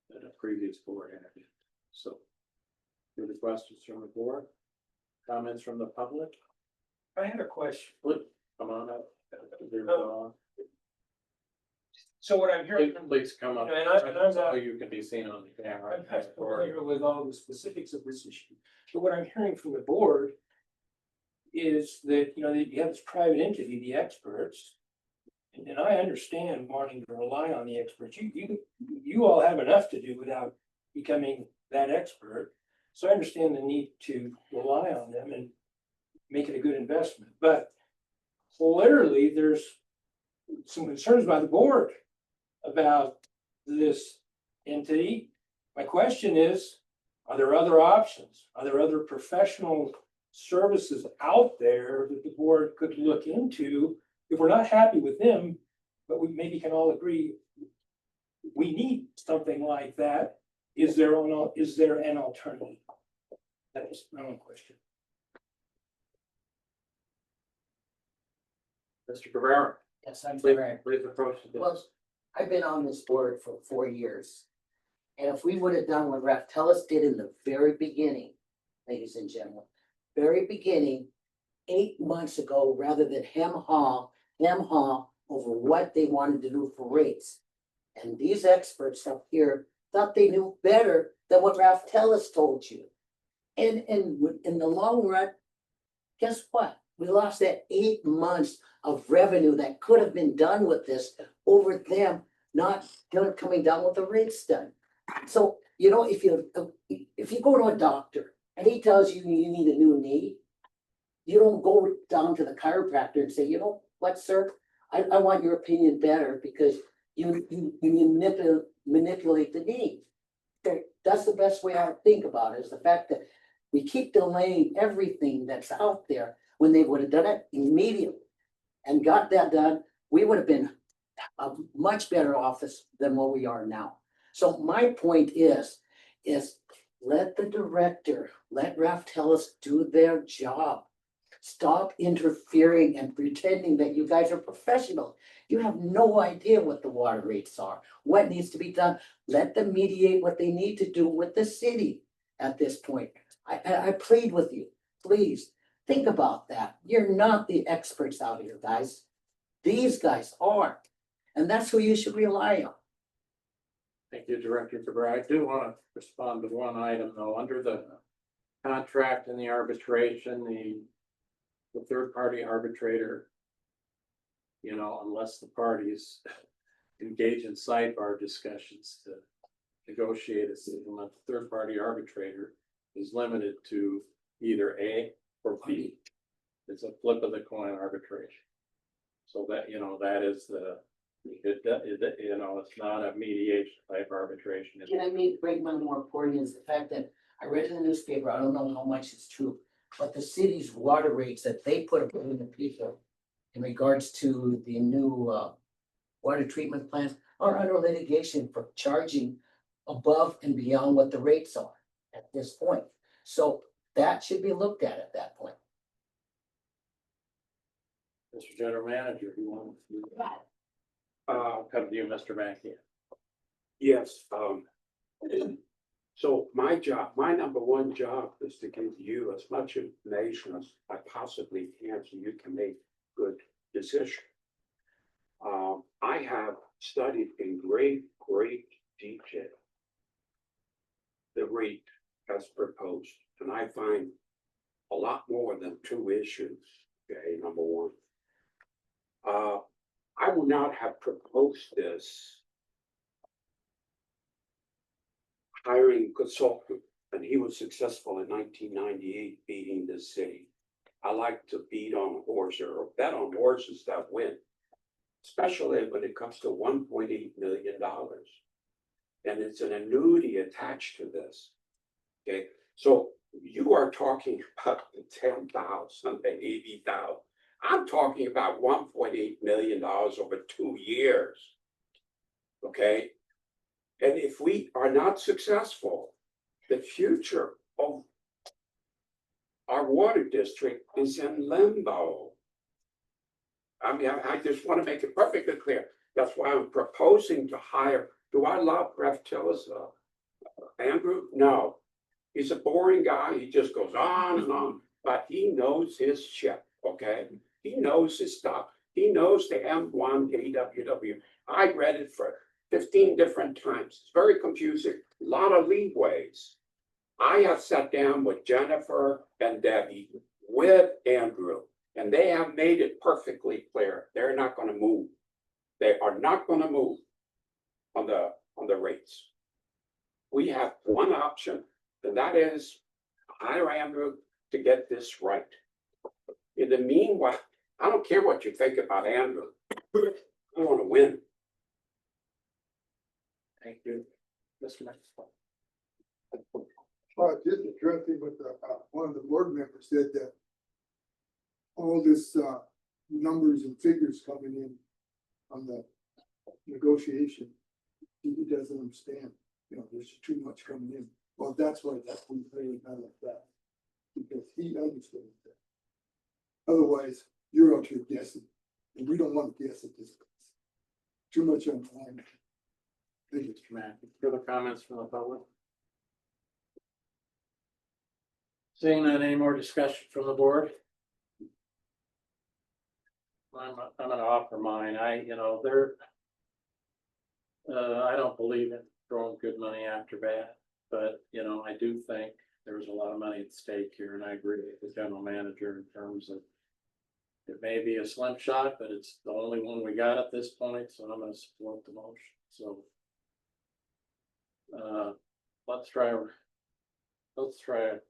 That a previous board interviewed, so. Any questions from the board? Comments from the public? I had a question. Come on up. So what I'm hearing, Please come up. And I'm So you can be seen on the camera. I'm not familiar with all the specifics of this issue, but what I'm hearing from the board is that, that you have this private entity, the experts. And I understand wanting to rely on the experts. You all have enough to do without becoming that expert. So I understand the need to rely on them and make it a good investment, but clearly there's some concerns by the board about this entity. My question is, are there other options? Are there other professional services out there that the board could look into? If we're not happy with them, but we maybe can all agree we need something like that, is there an alternative? That was my own question. Mr. Cabrera. Yes, I'm Please correct. approach this. Well, I've been on this board for 4 years. And if we would have done what Raftellus did in the very beginning, ladies and gentlemen, very beginning, 8 months ago, rather than hem haw over what they wanted to do for rates. And these experts up here thought they knew better than what Ralph Tellis told you. And in the long run, guess what? We lost that 8 months of revenue that could have been done with this over them not coming down with the rates done. So, you know, if you go to a doctor and he tells you you need a new knee, you don't go down to the chiropractor and say, you know what, sir, I want your opinion better because you manipulate the knee. Okay, that's the best way I think about it, is the fact that we keep delaying everything that's out there when they would have done it immediately and got that done, we would have been a much better office than what we are now. So my point is let the director, let Ralph Tellis do their job. Stop interfering and pretending that you guys are professional. You have no idea what the water rates are, what needs to be done. Let them mediate what they need to do with the city at this point. I plead with you, please, think about that. You're not the experts out here, guys. These guys are, and that's who you should rely on. Thank you, Director Cabrera. I do want to respond to one item though, under the contract and the arbitration, the third-party arbitrator, you know, unless the parties engage in sidebar discussions to negotiate a settlement, the third-party arbitrator is limited to either A or B. It's a flip of the coin arbitration. So that, you know, that is you know, it's not a mediation type arbitration. Can I break one more point is the fact that I read in the newspaper, I don't know how much it's true, but the city's water rates that they put up in the paper in regards to the new water treatment plant are under litigation for charging above and beyond what the rates are at this point. So that should be looked at that point. Mr. General Manager, if you want to. I'll come to you, Mr. Mackey. Yes, so my number one job is to give you as much information as I possibly can so you can make good decisions. I have studied in great detail the rate as proposed, and I find a lot more than two issues. Okay, number one. I would not have proposed this hiring a consultant, and he was successful in 1998 beating the city. I like to beat on a horse or bet on horses that win, especially when it comes to $1.8 million. And it's an annuity attached to this. Okay, so you are talking about the 10,000, the 80,000. I'm talking about $1.8 million over 2 years. Okay. And if we are not successful, the future of our water district is in limbo. I mean, I just want to make it perfectly clear. That's why I'm proposing to hire. Do I love Ralph Tellis, Andrew? No. He's a boring guy. He just goes on and on, but he knows his shit, okay? He knows his stuff. He knows the M1 AWW. I read it for 15 different times. It's very confusing, a lot of leeways. I have sat down with Jennifer and Debbie with Andrew, and they have made it perfectly clear. They're not going to move. They are not going to move on the rates. We have one option, and that is hire Andrew to get this right. In the meanwhile, I don't care what you think about Andrew. I want to win. Thank you, Mr. Mackey. Just addressing what one of the board members said, that all this numbers and figures coming in on the negotiation, he doesn't understand, you know, there's too much coming in. Well, that's why that we pay it out like that, because he understands that. Otherwise, you're out here guessing, and we don't want to guess at this place. Too much on the line. Thank you, Mr. Mackey. Further comments from the public? Seeing none, any more discussion from the board? I'm gonna offer mine. I don't believe in throwing good money after bad. But, you know, I do think there was a lot of money at stake here, and I agree with the general manager in terms of it may be a slim shot, but it's the only one we got at this point, so I'm gonna support the motion, so.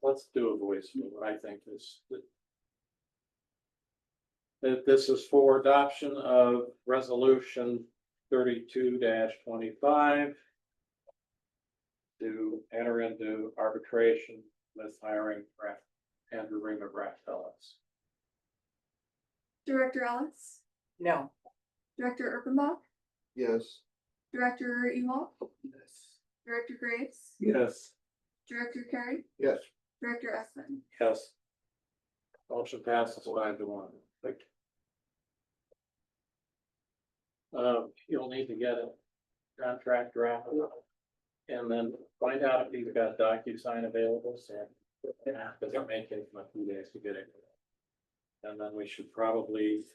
Let's do a voice vote. I think that this is for adoption of resolution 32-25 to enter into arbitration with hiring Andrew Ream of Raftellus. Director Ellis, No, Director Urbanbach, Yes. Director Ewald, Yes. Director Graves, Yes. Director Carey, Yes. Director Esmond. Yes. Motion passes 5-1. Thank you. You'll need to get a contract drafted and then find out if you've got DocuSign available, so. Yeah, because it may take a few days to get it. And then we should probably.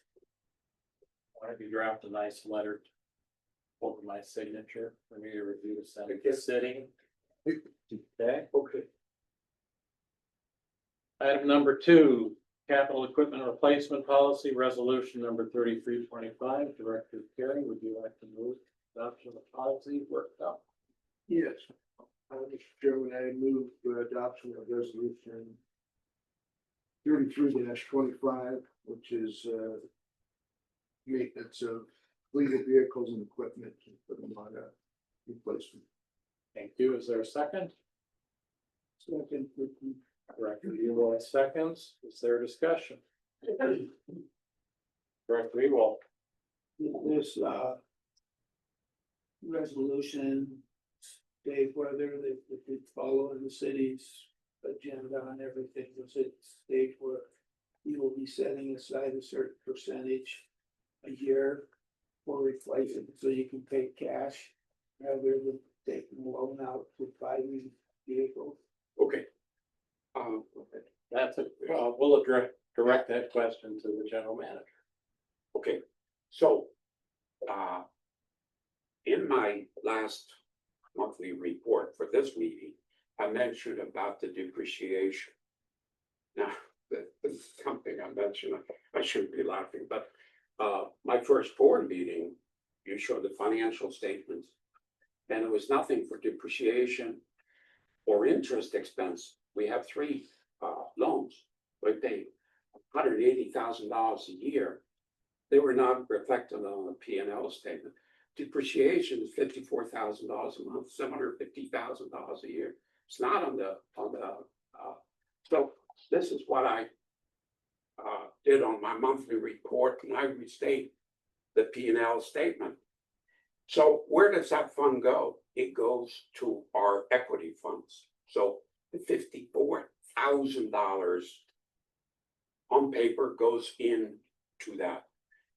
Why don't you draft a nice letter over my signature for me to review to send it to the city? Okay. Okay. Item number 2, capital equipment replacement policy, resolution number 3325. Director Carey, would you like to move adoption of the policy worked out? Yes. Mr. Chairman, I move for adoption of resolution 33-25, which is maintenance of fleet vehicles and equipment for the MAGA replacement. Thank you. Is there a second? Second. Director Ewald seconds. Is there discussion? Director Ewald. This resolution state whether they did follow in the city's agenda on everything, was it state where you will be setting aside a certain percentage a year for replacement, so you can pay cash rather than taking a loan out to buy these vehicles. Okay. That's we'll direct that question to the general manager. Okay, so, in my last monthly report for this meeting, I mentioned about the depreciation. Now, this is something I mentioned, I shouldn't be laughing, but, my first board meeting, you showed the financial statements, and it was nothing for depreciation or interest expense. We have 3, loans, we pay $180,000 a year. They were not reflected on the P&L statement. Depreciation is $54,000 a month, $750,000 a year. It's not on the, so this is what I did on my monthly report, and I restate the P&L statement. So where does that fund go? It goes to our equity funds. So the $54,000 on paper goes into that.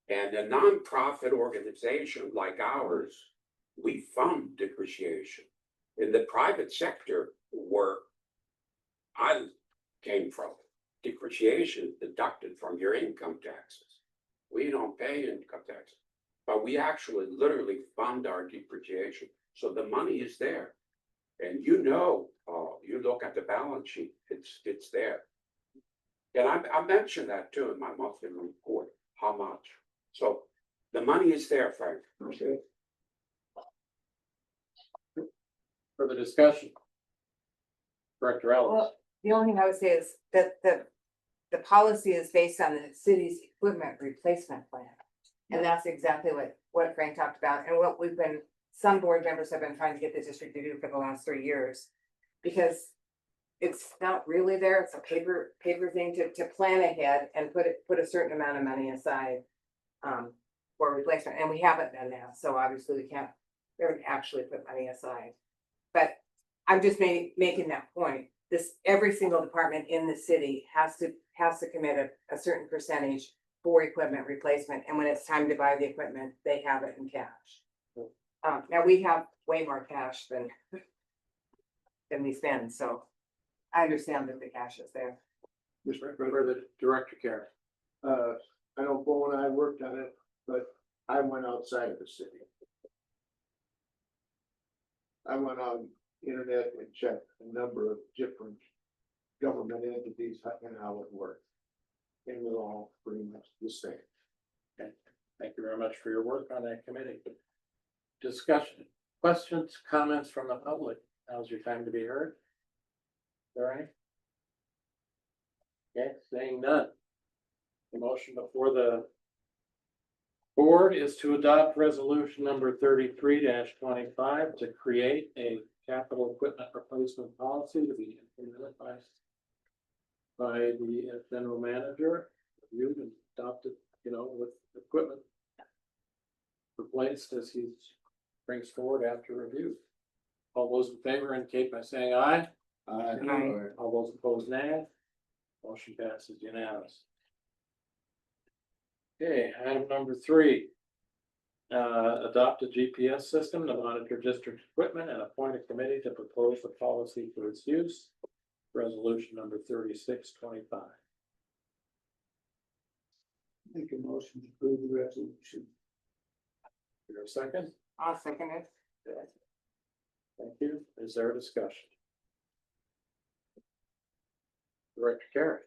And a nonprofit organization like ours, we fund depreciation. In the private sector, where I came from, depreciation is deducted from your income taxes. We don't pay income taxes, but we actually literally fund our depreciation. So the money is there. And you know, you look at the balance sheet, it's there. And I mentioned that too in my monthly report, how much. So the money is there, Frank. Okay. Further discussion? Director Ellis. well, the only thing I would say is that the policy is based on the city's equipment replacement plan. And that's exactly what Frank talked about and what some board members have been trying to get the district to do for the last 3 years. Because it's not really there, it's a paper thing to plan ahead and put a certain amount of money aside for replacement, and we haven't done that, so obviously we haven't actually put money aside. But I'm just making that point, every single department in the city has to commit a certain percentage for equipment replacement, and when it's time to buy the equipment, they have it in cash. Now we have way more cash than we spend, so I understand that the cash is there. Mr. For the Director Carey. I know Bo and I worked on it, but I went outside of the city. I went on internet and checked a number of different government entities and how it works. And they're all pretty much the same. Thank you very much for your work on that committee. Discussion, questions, comments from the public? Now's your time to be heard. All right. Okay, saying none. The motion before the board is to adopt resolution number 33-25 to create a capital equipment replacement policy to be implemented by the general manager, reviewed and adopted, with equipment replaced as he brings forward after review. All those in favor indicate by saying aye. All those opposed, nay. Motion passes unanimous. Okay, item number 3. Adopt a GPS system to monitor district equipment and appoint a committee to propose the policy for its use. Resolution number 36-25. Make a motion to approve the resolution. Is there a second? I'll second it. Thank you. Is there a discussion? Director Carey.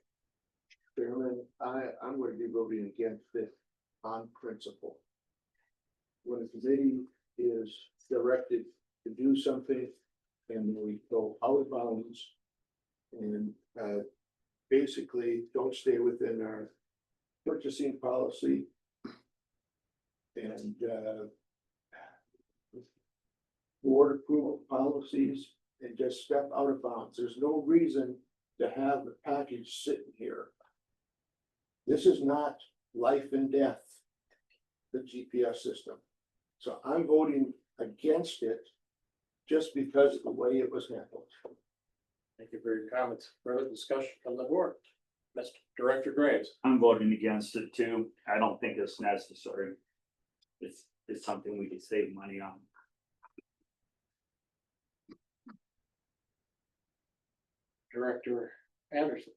Chairman, I'm going to be voting against this on principle. When a committee is directed to do something and we go out of bounds and basically don't stay within our purchasing policy and board approval policies and just step out of bounds. There's no reason to have the package sitting here. This is not life and death, the GPS system. So I'm voting against it just because of the way it was handled. Thank you for your comments. Further discussion from the board. Mr. Director Graves. I'm voting against it too. I don't think it's necessary. It's something we could save money on. Director Anderson.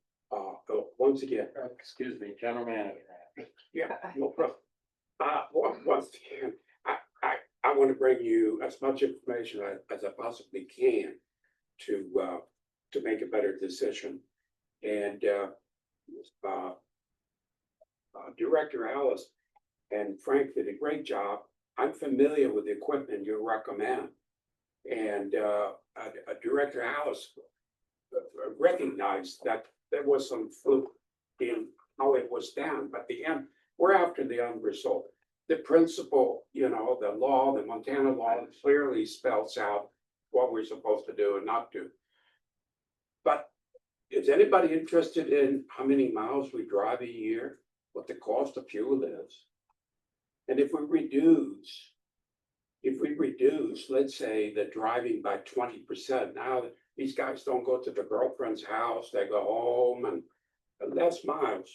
Once again, Excuse me, General Manager. yeah, no problem. Once again, I want to bring you as much information as I possibly can to make a better decision. And Director Alice and Frank did a great job. I'm familiar with the equipment you recommend. And Director Alice recognized that there was some fluke in how it was done, but the end, we're after the end result. The principle, the law, the Montana law clearly spells out what we're supposed to do and not do. But is anybody interested in how many miles we drive a year, what the cost of fuel is? And if we reduce, let's say, the driving by 20%, now these guys don't go to the girlfriend's house, they go home and less miles.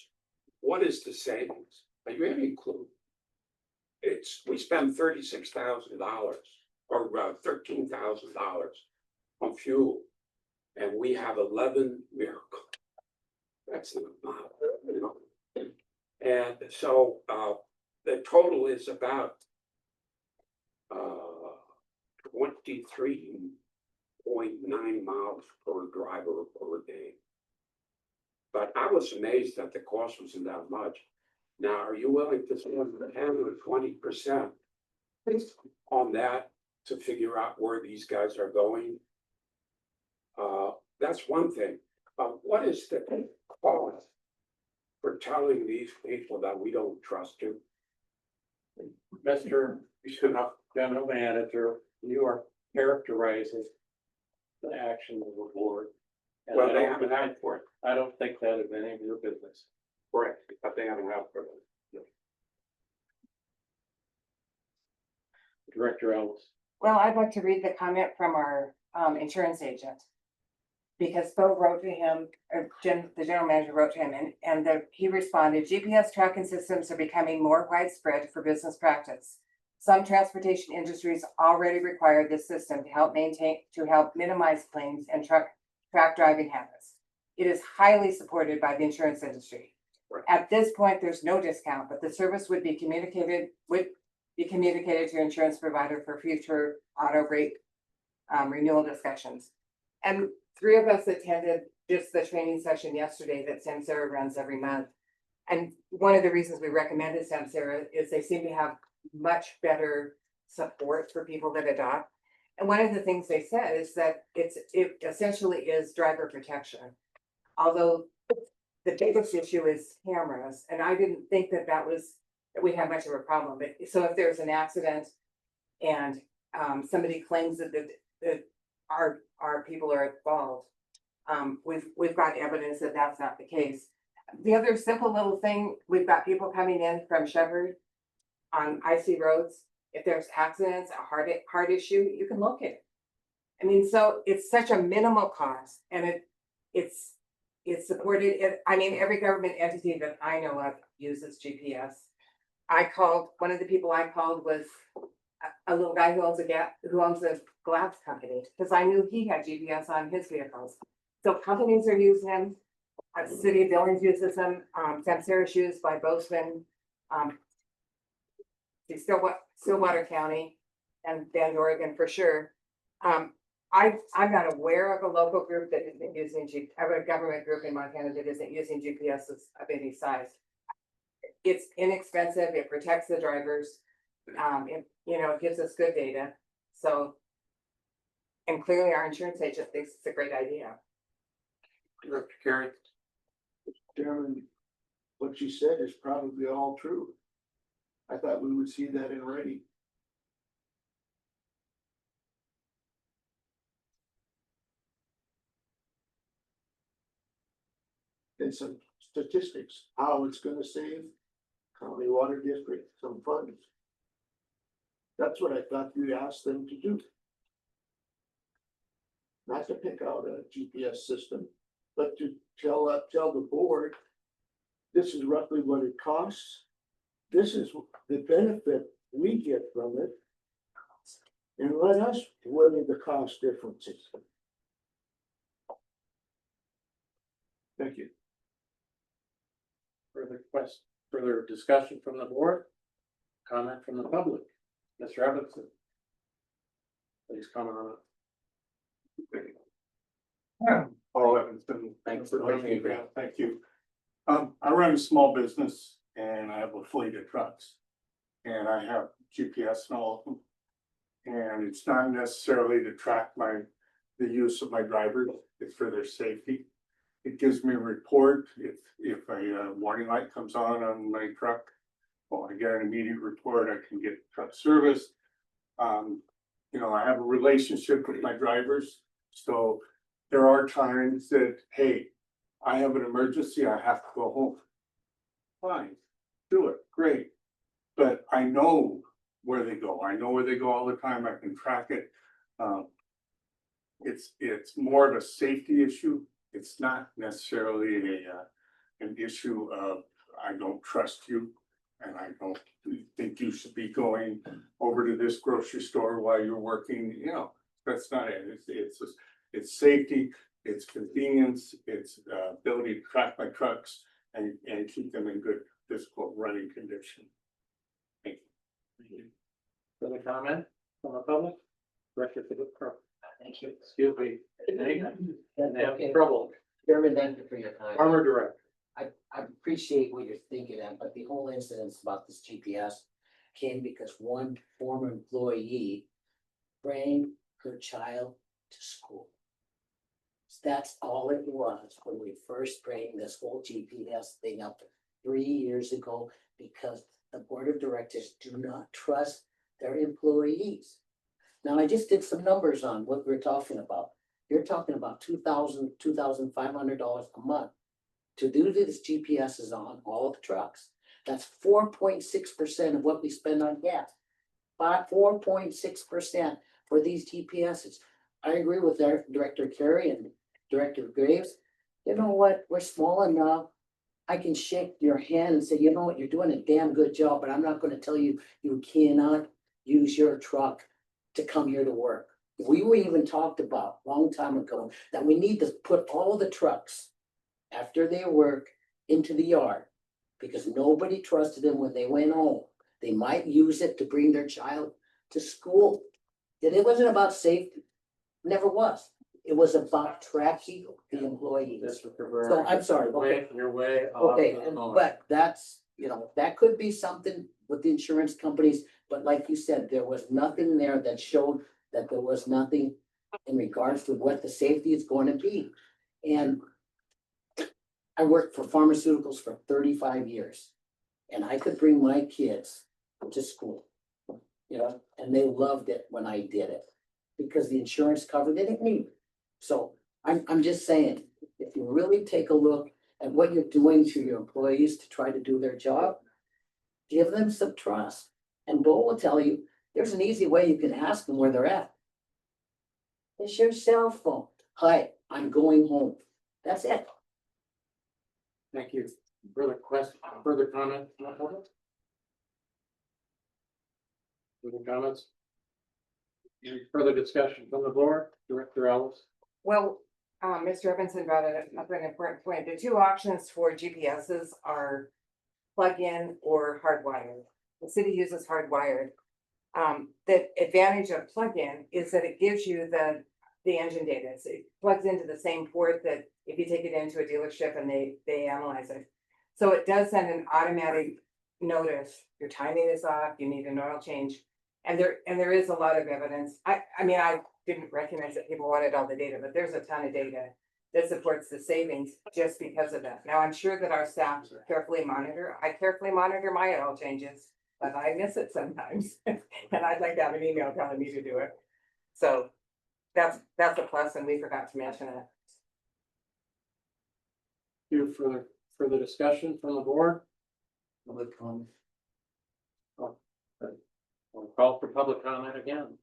What is the savings? Are you any clue? We spend $36,000 or $13,000 on fuel. And we have 11 miracles. That's not mild, And so the total is about 23.9 miles per driver per day. But I was amazed that the cost wasn't that much. Now, are you willing to spend 10 or 20% on that to figure out where these guys are going? That's one thing. What is the cost for telling these people that we don't trust you? Mr. General Manager, you are characterizing the action of the board. And Well, I they don't- haven't asked for it. I don't think that is any of your business. Correct, but they haven't asked for it. Director Ellis. Well, I'd like to read the comment from our insurance agent. Because Phil wrote to him, or the general manager wrote to him, and he responded, GPS tracking systems are becoming more widespread for business practice. Some transportation industries already require this system to help minimize claims and track driving habits. It is highly supported by the insurance industry. At this point, there's no discount, but the service would be communicated to insurance provider for future auto rate renewal discussions. And three of us attended just the training session yesterday that Samsara runs every month. And one of the reasons we recommended Samsara is they seem to have much better support for people that adopt. And one of the things they said is that it essentially is driver protection. Although the biggest issue is cameras, and I didn't think that we had much of a problem, but so if there's an accident and somebody claims that our people are involved, we've got evidence that that's not the case. The other simple little thing, we've got people coming in from Shepherd on icy roads. If there's accidents, a heart issue, you can locate it. I mean, so it's such a minimal cost, and it's supported. I mean, every government entity that I know of uses GPS. One of the people I called was a little guy who owns a glass company, because I knew he had GPS on his vehicles. So companies are using them. The city of Billings uses them. Samsara is used by Bozeman, Stillwater County, and Bend, Oregon for sure. I'm not aware of a local group that isn't using a government group in Montana that isn't using GPS of any size. It's inexpensive. It protects the drivers. It gives us good data. So, and clearly our insurance agent thinks it's a great idea. Director Carey. Chairman, what you said is probably all true. I thought we would see that in writing. And some statistics, how it's gonna save County Water District some funds. That's what I thought you asked them to do. Not to pick out a GPS system, but to tell the board, this is roughly what it costs. This is the benefit we get from it. And let us weigh the cost differences. Thank you. Further discussion from the board? Comment from the public? Mr. Evanson. Please comment on it. Paul Evanston. Thanks for coming. Thank you. I run a small business and I have a fleet of trucks. And I have GPS in all of them. And it's not necessarily to track the use of my drivers, it's for their safety. It gives me a report if a warning light comes on my truck. Well, I get an immediate report, I can get truck service. I have a relationship with my drivers, so there are times that, hey, I have an emergency, I have to go home. Fine, do it, great. But I know where they go. I know where they go all the time. I can track it. It's more of a safety issue. It's not necessarily an issue of I don't trust you and I don't think you should be going over to this grocery store while you're working. That's not it. It's safety, it's convenience, it's ability to track my trucks and keep them in good physical running condition. Thank you. Further comment from the public? Director Philip Crowe. Thank you. Excuse me. They have trouble. Chairman, thank you for your time. Farmer Director. I appreciate what you're thinking of, but the whole incident about this GPS came because one former employee bring her child to school. That's all it was when we first bring this whole GPS thing up 3 years ago, because the board of directors do not trust their employees. Now, I just did some numbers on what we're talking about. You're talking about $2,500 a month to do this GPSs on all of the trucks. That's 4.6% of what we spend on gas. 4.6% for these GPSs. I agree with Director Carey and Director Graves. You know what? We're small enough. I can shake your hand and say, you know what, you're doing a damn good job, but I'm not going to tell you you cannot use your truck to come here to work. We were even talked about a long time ago that we need to put all the trucks after they work into the yard, because nobody trusted them when they went home. They might use it to bring their child to school. And it wasn't about safety. Never was. It was about tracking the employees. Mr. Cabrera. So I'm sorry, okay. You're way off Okay, the and- moment. but that's, that could be something with the insurance companies, but like you said, there was nothing there that showed that there was nothing in regards to what the safety is going to be. And I worked for pharmaceuticals for 35 years. And I could bring my kids to school, and they loved it when I did it. Because the insurance covered it, it knew. So I'm just saying, if you really take a look at what you're doing to your employees to try to do their job, give them some trust. And Bo will tell you, there's an easy way you can ask them where they're at. It's your cell phone. Hi, I'm going home. That's it. Thank you. Further question, further comment? Further comments? Any further discussion from the board? Director Ellis? Well, Mr. Evanson brought up an important point. The two options for GPSs are plug-in or hardwired. The city uses hardwired. The advantage of plug-in is that it gives you the engine data. So it plugs into the same port that if you take it into a dealership and they analyze it. So it does send an automatic notice, your timing is off, you need an oil change. And there is a lot of evidence. I mean, I didn't recognize that people wanted all the data, but there's a ton of data that supports the savings just because of that. Now, I'm sure that our staff carefully monitor. I carefully monitor my oil changes, but I miss it sometimes. And I'd like to have an email telling me to do it. So that's a plus, and we forgot to mention it. You further discussion from the board? Public comment. We'll call for public comment again.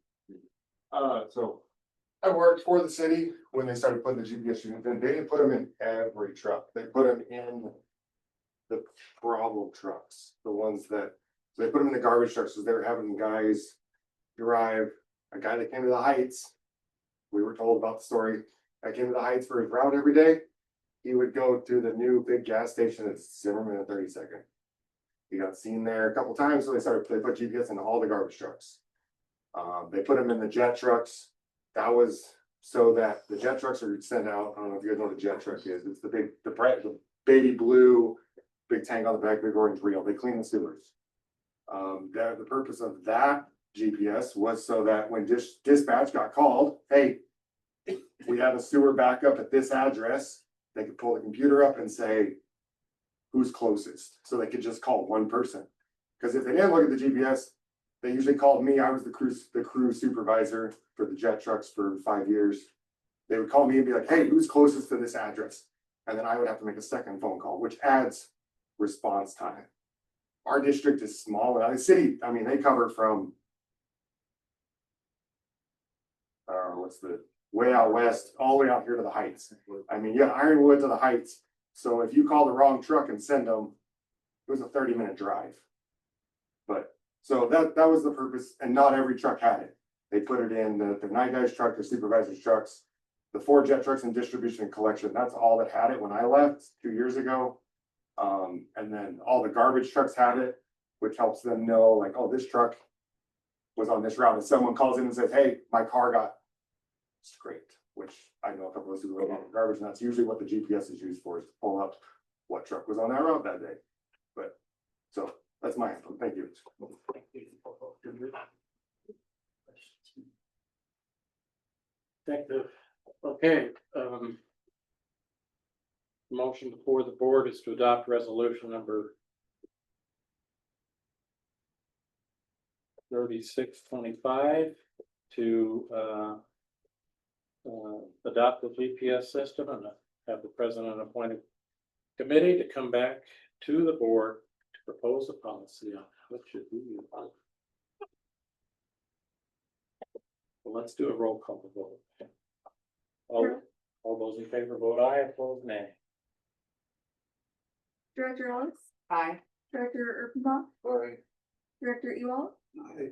So I worked for the city when they started putting the GPS units in. They didn't put them in every truck. They put them in the problem trucks, the ones that, so they put them in the garbage trucks, so they were having guys drive, a guy that came to the Heights. We were told about the story. I came to the Heights for his route every day. He would go to the new big gas station at Zimmerman in 30-second. He got seen there a couple times, so they put GPS into all the garbage trucks. They put them in the jet trucks. That was so that the jet trucks are sent out. I don't know if you guys know what a jet truck is. It's the baby blue, big tank on the back, big orange wheel. They clean the sewers. The purpose of that GPS was so that when dispatch got called, hey, we have a sewer backup at this address, they could pull the computer up and say, who's closest, so they could just call one person. Because if they didn't look at the GPS, they usually called me. I was the crew supervisor for the jet trucks for 5 years. They would call me and be like, hey, who's closest to this address? And then I would have to make a second phone call, which adds response time. Our district is small, and the city, I mean, they cover from what's the way out west, all the way out here to the Heights. I mean, yeah, Ironwood to the Heights. So if you call the wrong truck and send them, it was a 30-minute drive. But so that was the purpose, and not every truck had it. They put it in the night guy's truck, the supervisor's trucks, the 4 jet trucks in distribution and collection. That's all that had it when I left 2 years ago. And then all the garbage trucks had it, which helps them know, like, oh, this truck was on this route. And someone calls in and says, hey, my car got scraped, which I know a couple of people go on garbage, and that's usually what the GPS is used for, is to pull up what truck was on that route that day. But so that's my input. Thank you. Thank you. Okay, motion before the board is to adopt resolution number 3625 to adopt the GPS system and have the president appoint a committee to come back to the board to propose a policy on how it should be used. Well, let's do a roll call vote. All those in favor vote aye, opposed nay. Director Ellis, Aye. Director Urbanbaugh, Aye. Director Ewald, Aye.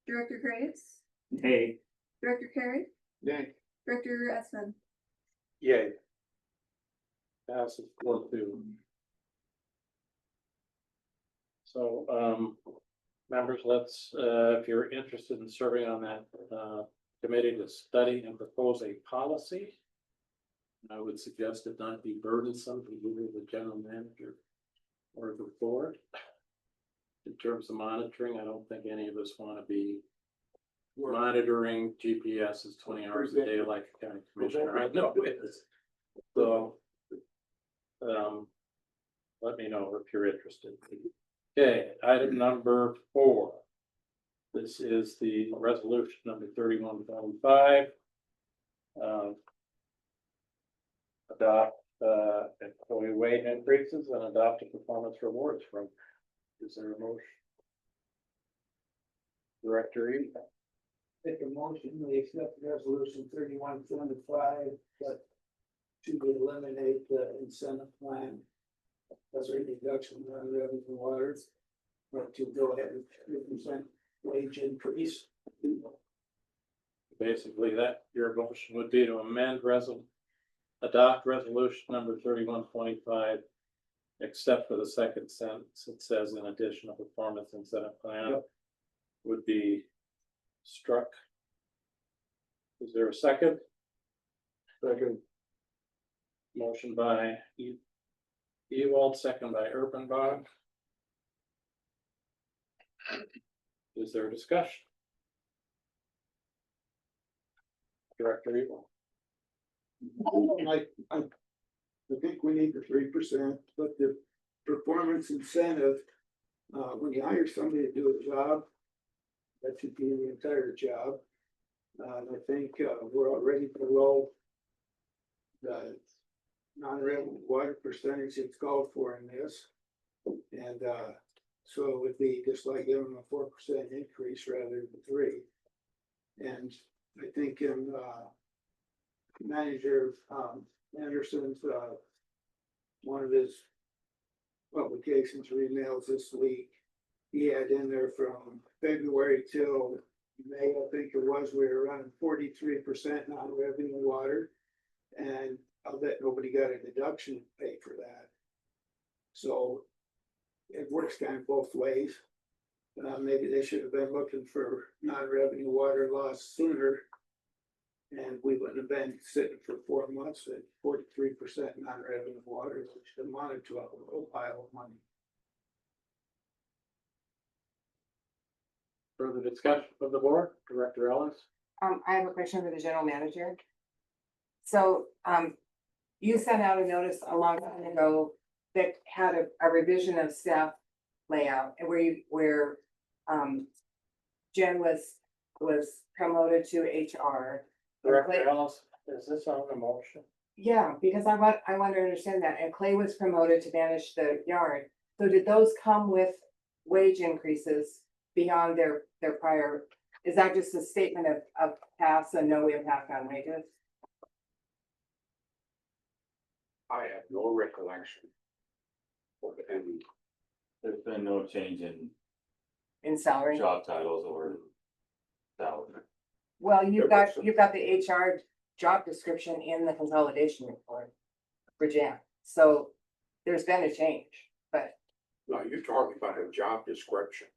Director Graves, Hey, Director Carey, Yay. Director Esmond. Yay. Passes 4-2. So, members, let's, if you're interested in serving on that, committee to study and propose a policy. I would suggest it not be burdensome to either the general manager or the board. In terms of monitoring, I don't think any of us want to be monitoring GPSs 20 hours a day like a county commissioner. I know it is. So, let me know if you're interested. Okay, item number 4. This is the resolution number 3125. Adopt employee wage increases and adopt a performance rewards from. Is there a motion? Director E. Make a motion, we accept resolution 3125, but to eliminate the incentive plan. As a reduction on revenue waters, but to go ahead with 3% wage increase. Basically, that your motion would be to adopt resolution number 3125. Except for the second sentence, it says in addition, a performance incentive plan would be struck. Is there a second? Second. Motion by Ewald, second by Urbanbach. Is there a discussion? Director Ewald. I think we need the 3%, but the performance incentive, when you hire somebody to do a job, that should be the entire job. And I think we're already below the non-revenue water percentage that's called for in this. And so it would be just like giving them a 4% increase rather than 3. And I think in Manager Anderson's one of his publications or emails this week, he had in there from February till May, I think it was, we were running 43% non-revenue water, and I'll bet nobody got a deduction to pay for that. So it works kind of both ways. Maybe they should have been looking for non-revenue water loss sooner. And we wouldn't have been sitting for 4 months at 43% non-revenue water, which amounted to a whole pile of money. Further discussion of the board, Director Ellis? I have a question for the general manager. So, you sent out a notice a long time ago that had a revision of staff layout and where Jen was promoted to HR. Director Ellis, is this on the motion? Yeah, because I want to understand that, and Clay was promoted to manage the yard. So did those come with wage increases beyond their prior? Is that just a statement of past and no impact on wages? I have no recollection of any. There's been no change In salary? job titles or salary. Well, you've got the HR job description in the consolidation report for Jan. So there's been a change, but. No, you're talking about a job description.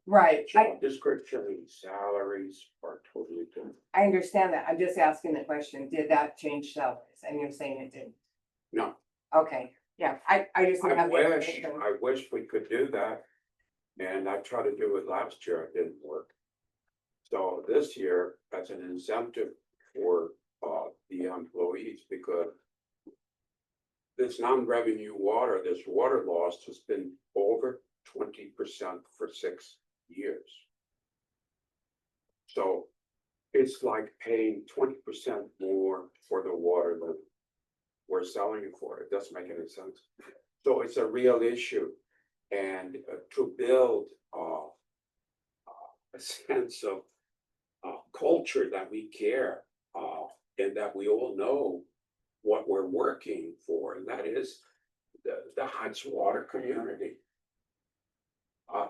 Right. Job description and salaries are totally different. I understand that. I'm just asking the question, did that change salaries? And you're saying it didn't? No, Okay, yeah, I just. don't I have the wish, information. I wish we could do that. And I tried to do it last year, it didn't work. So this year, as an incentive for the employees, because this non-revenue water, this water loss has been over 20% for 6 years. So it's like paying 20% more for the water than we're selling it for. It doesn't make any sense. So it's a real issue. And to build a sense of culture that we care and that we all know what we're working for, and that is the Heights water community.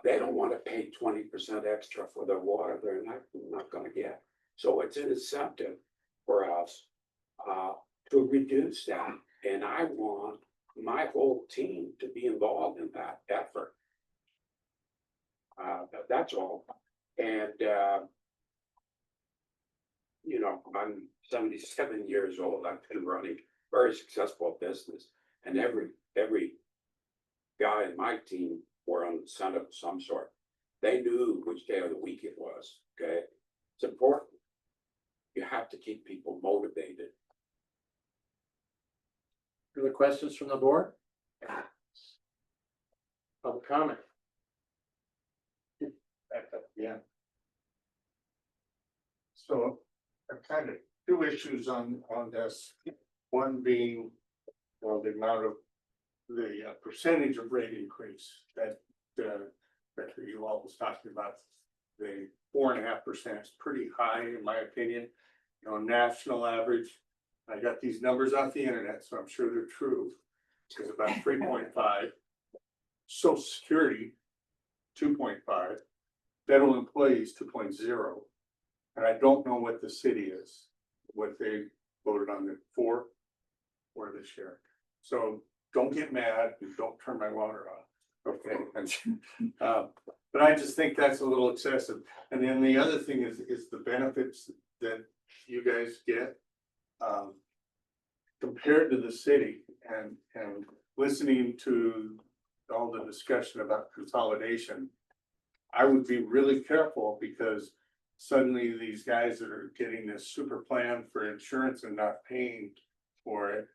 They don't want to pay 20% extra for their water. They're not going to get. So it's an incentive for us to reduce that. And I want my whole team to be involved in that effort. That's all. And you know, I'm 77 years old. I've been running very successful business. And every guy in my team were on incentive of some sort. They knew which day of the week it was, okay? It's important. You have to keep people motivated. Further questions from the board? Public comment? Yeah. So I've kind of two issues on this. One being, well, the amount of the percentage of rate increase that you all was talking about. The 4.5% is pretty high in my opinion. You know, national average. I got these numbers off the internet, so I'm sure they're true. It's about 3.5. Social Security, 2.5. Federal employees, 2.0. And I don't know what the city is, what they voted on the for this year. So don't get mad and don't turn my water off. Okay. But I just think that's a little excessive. And then the other thing is the benefits that you guys get. Compared to the city and listening to all the discussion about consolidation, I would be really careful because suddenly these guys that are getting this super plan for insurance and not paying for it,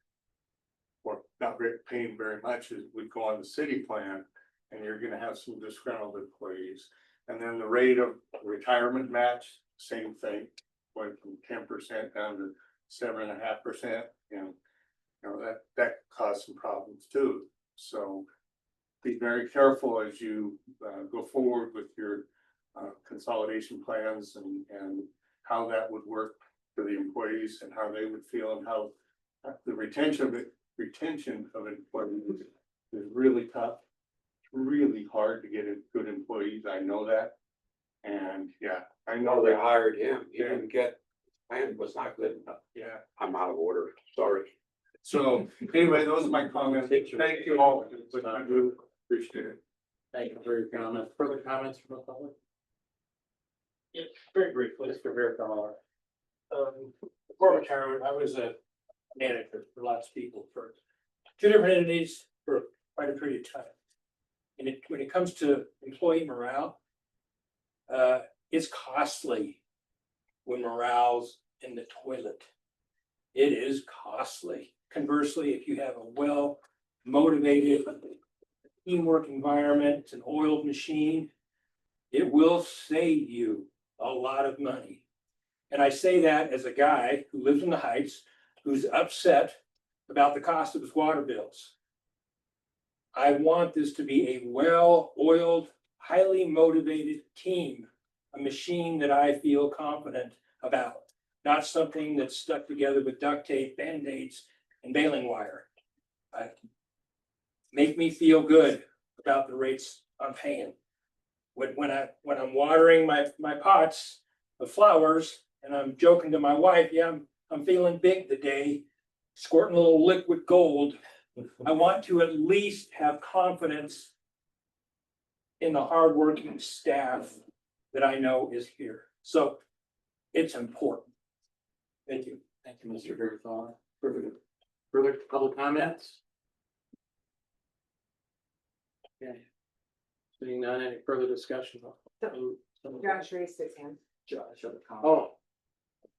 or not paying very much, would go on the city plan, and you're gonna have some disgruntled employees. And then the rate of retirement match, same thing, went from 10% down to 7.5%, and you know that caused some problems too. So be very careful as you go forward with your consolidation plans and how that would work for the employees and how they would feel and how the retention of employees is really tough. It's really hard to get good employees. I know that. And yeah, I know They that. hired him. He didn't get, plan was not good enough. Yeah. I'm out of order. Sorry. So anyway, those are my comments. Thank you all. I do appreciate it. Thank you for your comments. Further comments from the public? Yeah, very briefly. Mr. Beercaller. Before retirement, I was a manager for lots of people for two different entities for quite a period of time. And when it comes to employee morale, it's costly when morale's in the toilet. It is costly. Conversely, if you have a well-motivated teamwork environment, it's an oiled machine, it will save you a lot of money. And I say that as a guy who lives in the Heights, who's upset about the cost of his water bills. I want this to be a well-oiled, highly motivated team, a machine that I feel confident about, not something that's stuck together with duct tape, Band-Aids, and baling wire. Make me feel good about the rates I'm paying. When I'm watering my pots of flowers and I'm joking to my wife, yeah, I'm feeling big today, squirting a little liquid gold. I want to at least have confidence in the hardworking staff that I know is here. So it's important. Thank you. Thank you, Mr. Beercaller. Further public comments? Okay. Seeing none, any further discussion? Josh raised his hand. Josh, other comment. Oh.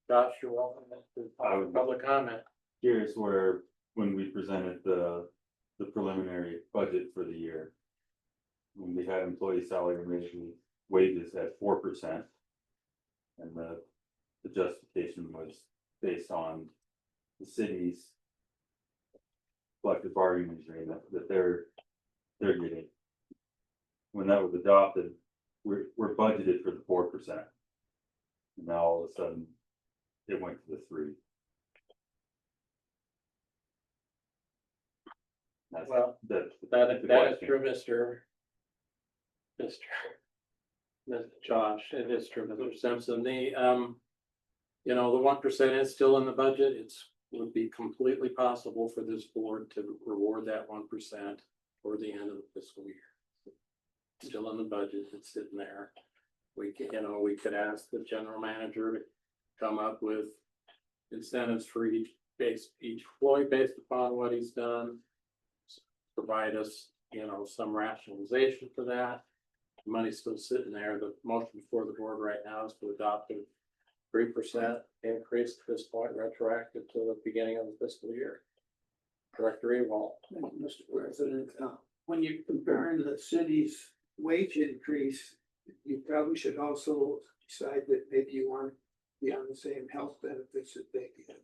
Josh, you're welcome to I would- public comment. Here's where, when we presented the preliminary budget for the year. When we had employee salary and wages at 4%. And the justification was based on the city's collective bargaining agreement that they're getting. When that was adopted, we're budgeted for the 4%. And now all of a sudden, it went to the 3%. Well, That's that the is question. true, Mr. Josh, it is true, Mr. Simpson, you know, the 1% is still in the budget, would be completely possible for this board to reward that 1% for the end of the fiscal year. Still in the budget, it's sitting there. We could ask the general manager to come up with incentives for each employee based upon what he's done. Provide us, some rationalization for that. Money's still sitting there. The motion before the board right now is to adopt a 3% increase at this point, retroactive to the beginning of the fiscal year. Director Ewald. Thank you, Mr. President, when you're comparing the city's wage increase, you probably should also decide that maybe you want to be on the same health benefits that they get.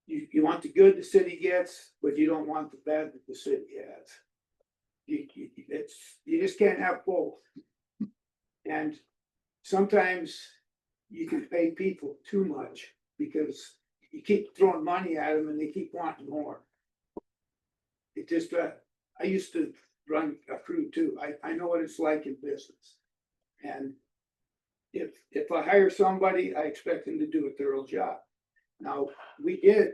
You want the good the city gets, but you don't want the bad that the city has. You just can't have both. And sometimes you can pay people too much because you keep throwing money at them and they keep wanting more. It just, I used to run a crew too. I know what it's like in business. And if I hire somebody, I expect them to do a thorough job. Now, the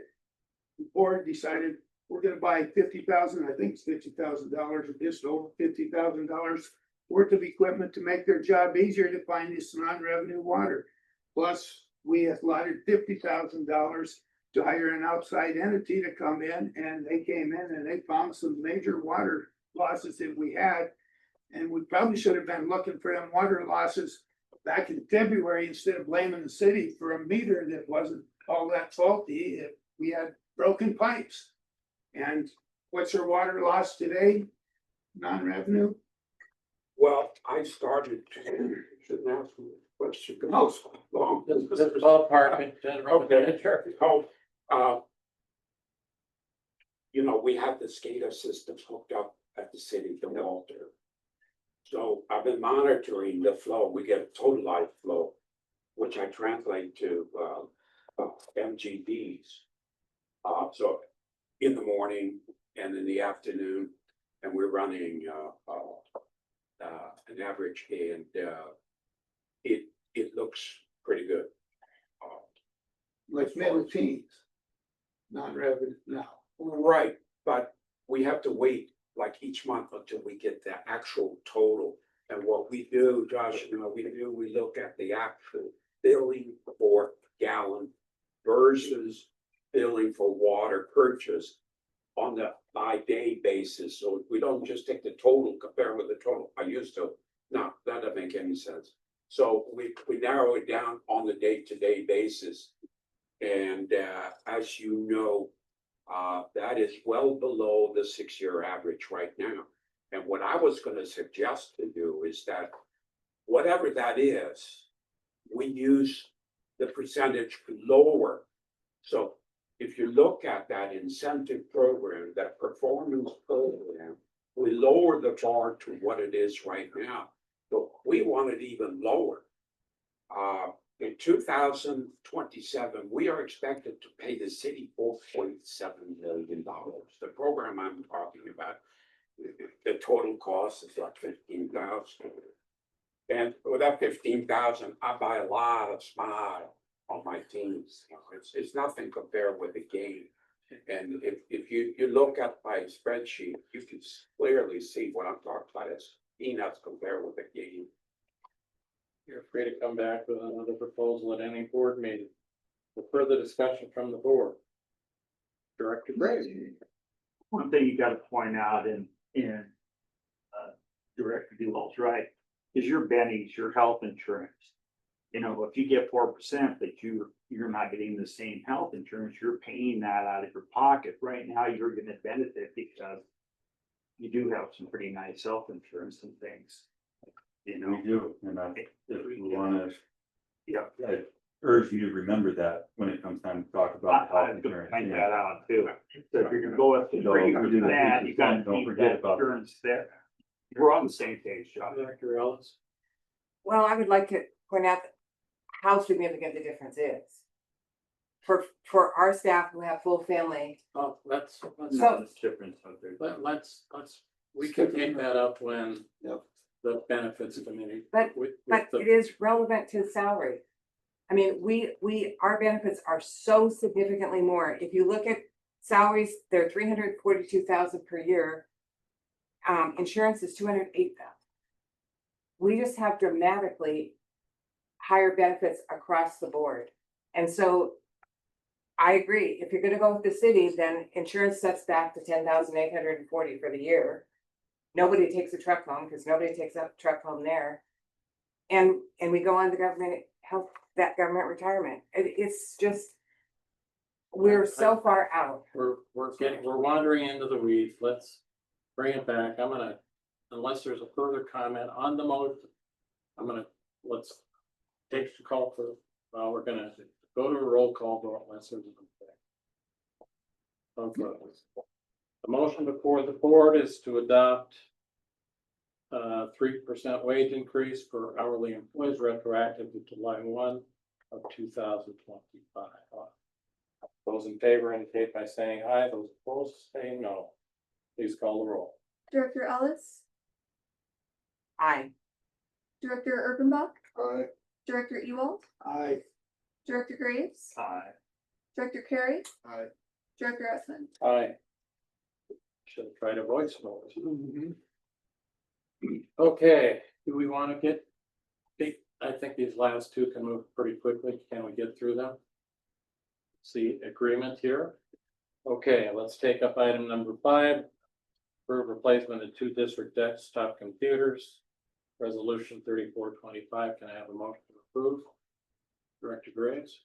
board decided we're gonna buy $50,000, I think it's $50,000, or just over $50,000 worth of equipment to make their job easier to find this non-revenue water. Plus, we allotted $50,000 to hire an outside entity to come in, and they came in and they found some major water losses that we had. And we probably should have been looking for them water losses back in February instead of blaming the city for a meter that wasn't all that faulty. We had broken pipes. And what's our water loss today? Non-revenue? Well, I started, shouldn't ask me a question. Oh. Long. This is ballpark. Okay, sure. We have the SCADA systems hooked up at the city, the Walter. So I've been monitoring the flow. We get a total life flow, which I translate to MGDs. So in the morning and in the afternoon, and we're running an average, and it looks pretty good. Like middle teens, non-revenue now. Right, but we have to wait like each month until we get the actual total. And what we do, Josh, we look at the actual billing for gallon versus billing for water purchase on the by day basis. So we don't just take the total, compare with the total. I used to. No, that doesn't make any sense. So we narrow it down on the day-to-day basis. And as you know, that is well below the 6-year average right now. And what I was going to suggest to you is that whatever that is, we use the percentage lower. So if you look at that incentive program, that performance program, we lower the bar to what it is right now. So we want it even lower. In 2027, we are expected to pay the city $4.7 million. The program I'm talking about, the total cost is like $15,000. And with that $15,000, I buy a lot of Smile on my teams. It's nothing compared with the game. And if you look at my spreadsheet, you can clearly see what I'm talking about as peanuts compared with the game. You're free to come back with another proposal at any board meeting. For further discussion from the board. Director Gray. One thing you gotta point out in Director Dewald's right, is your bennies, your health insurance. If you get 4%, but you're not getting the same health insurance, you're paying that out of your pocket. Right now, you're gonna benefit because you do have some pretty nice health insurance and things. We do, and if we wanna. Yeah. I urge you to remember that when it comes time to talk about health insurance. Find that out too. So if you're gonna go with the 3%, you gotta Don't keep forget that about it. insurance there. We're on the same page, John. Director Ellis. Well, I would like to point out how significant the difference is. For our staff who have full family. Oh, let's Different subject. we can take that up when the benefits committee. But with it is relevant to salary. I mean, our benefits are so significantly more. If you look at salaries, they're $342,000 per year. Insurance is $208,000. We just have dramatically higher benefits across the board. And so I agree, if you're gonna go with the city, then insurance sets back to 10,840 for the year. Nobody takes a truck home, because nobody takes a truck home there. And we go on the government health, that government retirement, it's just. We're so far out. We're wandering into the weeds. Let's bring it back. Unless there's a further comment on the motion, let's take the call for, we're gonna go to a roll call vote unless there's a. Okay. The motion before the board is to adopt 3% wage increase for hourly employees retroactive to July 1 of 2025. Those in favor indicate by saying aye. Those opposed say no. Please call the roll. Director Ellis, Aye. Director Urbanbach, Aye. Director Ewald, Aye. Director Graves, Aye. Director Carey, Aye. Director Esmond. Aye. Should have tried a voice vote. Okay, do we want to get? I think these last two can move pretty quickly. Can we get through them? See agreement here. Okay, let's take up item number 5. For replacement of 2 district desktop computers. Resolution 3425. Can I have a motion to approve? Director Graves?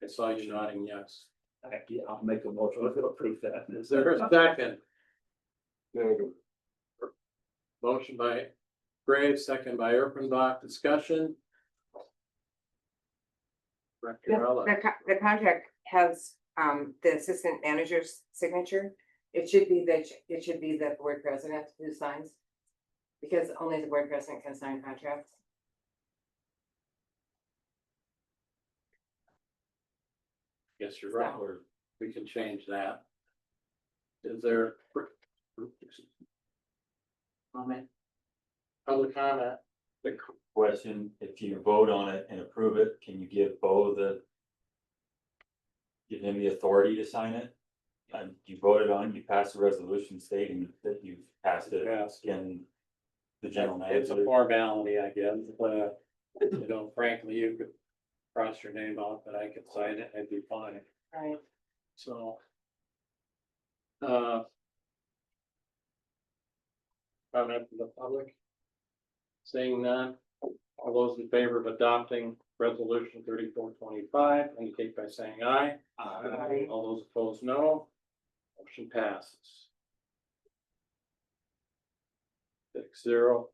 I saw you nodding yes. I'll make a motion to approve that. Is there a second? No, Motion by Graves, second by Erpenbach. Discussion? Director Ellis. The contract has the assistant manager's signature. It should be the board president who signs. Because only the board president can sign contracts. Yes, you're right. We can change that. Is there? Comment? Public comment? The question, if you vote on it and approve it, can you give give him the authority to sign it? And you voted on, you passed a resolution stating that you passed it, Yes. can the general It's a manager? formality, I guess, but, frankly, you could cross your name off, but I could sign it, I'd be fine, Right. so. Comment from the public? Seeing none, all those in favor of adopting resolution 3425, indicate by saying aye. Aye. All those opposed, no. Motion passes. 6-0.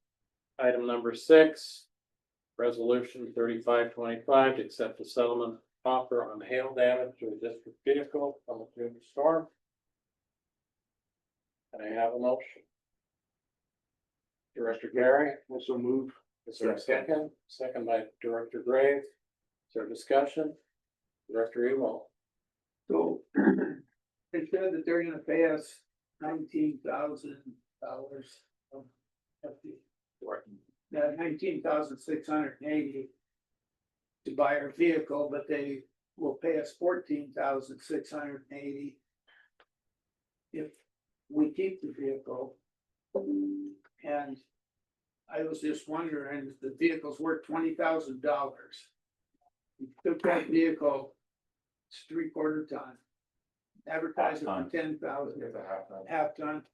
Item number 6. Resolution 3525 to accept the settlement offer on hail damage to a district vehicle from a June storm. Can I have a motion? Director Gary? Also move. Is there a second? Second by Director Graves. Is there discussion? Director Ewald? So they said that they're gonna pay us $19,000. $19,680 to buy our vehicle, but they will pay us $14,680 if we keep the vehicle. And I was just wondering, the vehicle's worth $20,000. We took that vehicle, it's 3/4 ton. Advertising for Half ton. 10,000, It's a half ton. half ton.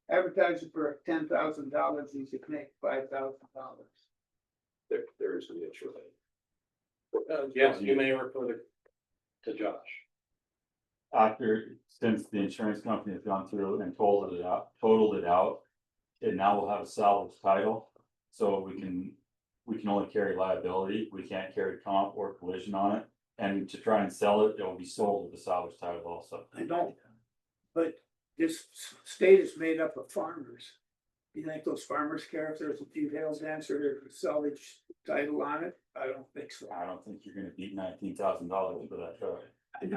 Advertising for $10,000, you could make $5,000. There is an issue. Yes, you may refer to Josh. Since the insurance company has gone through and totaled it out, it now will have a salvage title. So we can only carry liability, we can't carry comp or collision on it. And to try and sell it, it will be sold with the salvage title also. I don't. But this state is made up of farmers. Do you think those farmers care if there's a few hail dents or there's a salvage title on it? I don't think so. I don't think you're gonna beat $19,000 for that truck.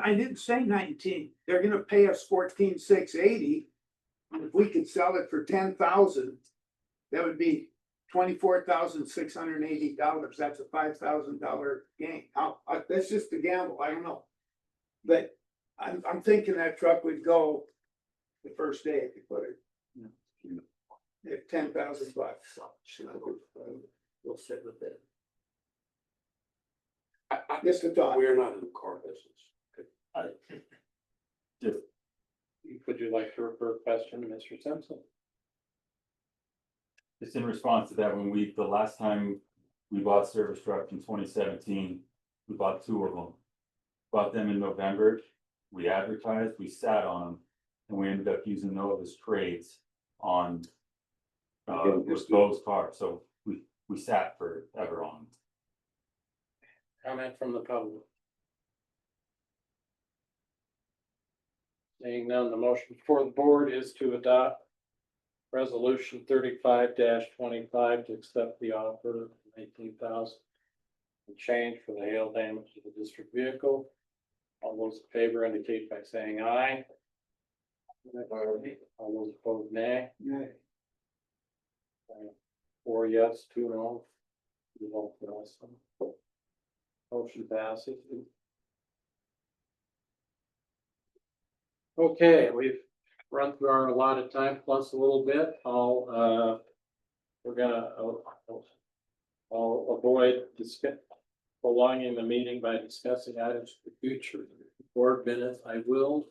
I didn't say 19, they're gonna pay us 14,680. If we could sell it for 10,000, that would be $24,680, that's a $5,000 gain. That's just a gamble, I don't know. But I'm thinking that truck would go the first day if you put it. At $10,000. We'll sit with it. Just a thought. We're not in the car business. Just, Would you like to refer question to Mr. Simpson? just in response to that, the last time we bought service truck in 2017, we bought two of them. Bought them in November, we advertised, we sat on them, and we ended up using those as trades on with those cars, so we sat forever on them. Comment from the public? Seeing none, the motion before the board is to adopt resolution 35-25 to accept the offer of 19,000 and change for the hail damage to the district vehicle. All those in favor indicate by saying aye. All those opposed, nay. Four yes, 2 no. You vote for this one. Motion passes. Okay, we've run through our allotted time plus a little bit. I'll avoid prolonging the meeting by discussing items for the future. Board minutes, I will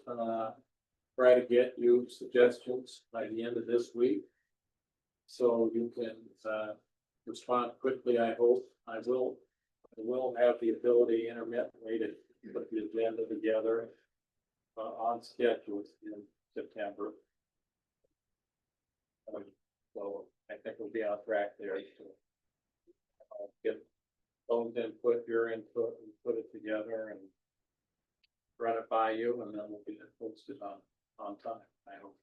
try to get you suggestions by the end of this week. So you can respond quickly, I hope. I will have the ability intermittently to put the agenda together on schedule in September. So I think we'll be on track there. So I'll get those input, your input, and put it together and run it by you, and then we'll get it posted on time, I hope.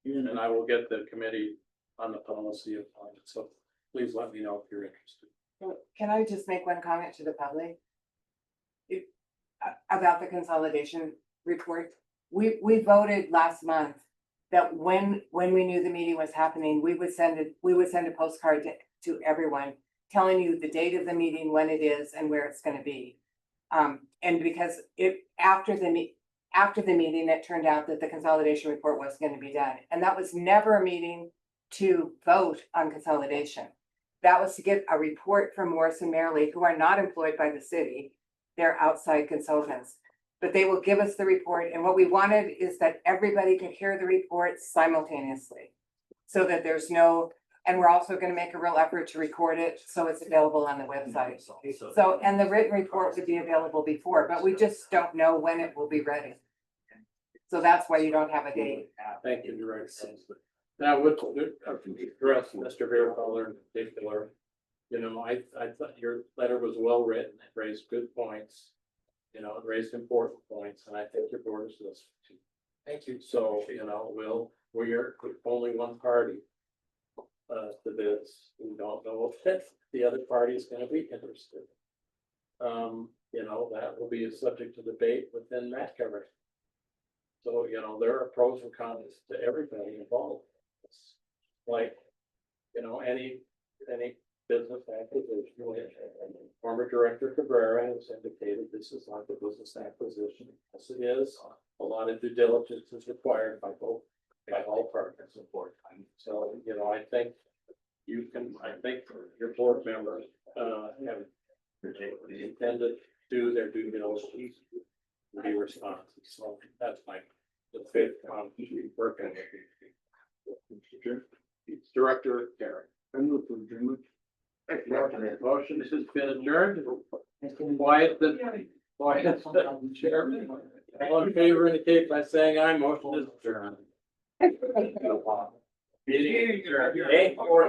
And I will get the committee on the policy appointed, so please let me know if you're interested. Can I just make one comment to the public? About the consolidation report? We voted last month that when we knew the meeting was happening, we would send a postcard to everyone, telling you the date of the meeting, when it is, and where it's gonna be. And because after the meeting, it turned out that the consolidation report was gonna be done, and that was never a meeting to vote on consolidation. That was to get a report from Morrison Merrily, who are not employed by the city. They're outside consultants, but they will give us the report. And what we wanted is that everybody could hear the report simultaneously. So that there's no, and we're also going to make a real effort to record it, so it's available on the website. So, and the written report would be available before, but we just don't know when it will be ready. So that's why you don't have a date. Thank you, Director. Now, with address Mr. Beerfeller in particular, you know, I thought your letter was well written, it raised good points. You know, it raised important points, and I think your board is listening to. Thank you. So, you know, we're only one party to this. We don't know if the other party is gonna be interested. You know, that will be a subject to debate within that cover. So, you know, there are pros and cons to everybody involved. It's like, you know, any business acquisition. Former Director Cabrera has indicated this is like a business acquisition. Yes, it is. A lot of due diligence is required by all partners. So, you know, I think your board members have intended to do their due diligence and be responsive. So that's my fifth working. Director Gary. Motion has been adjourned. Quiet the chairman. All in favor indicate by saying aye. Motion is adjourned. Meeting adjourned. 8:04.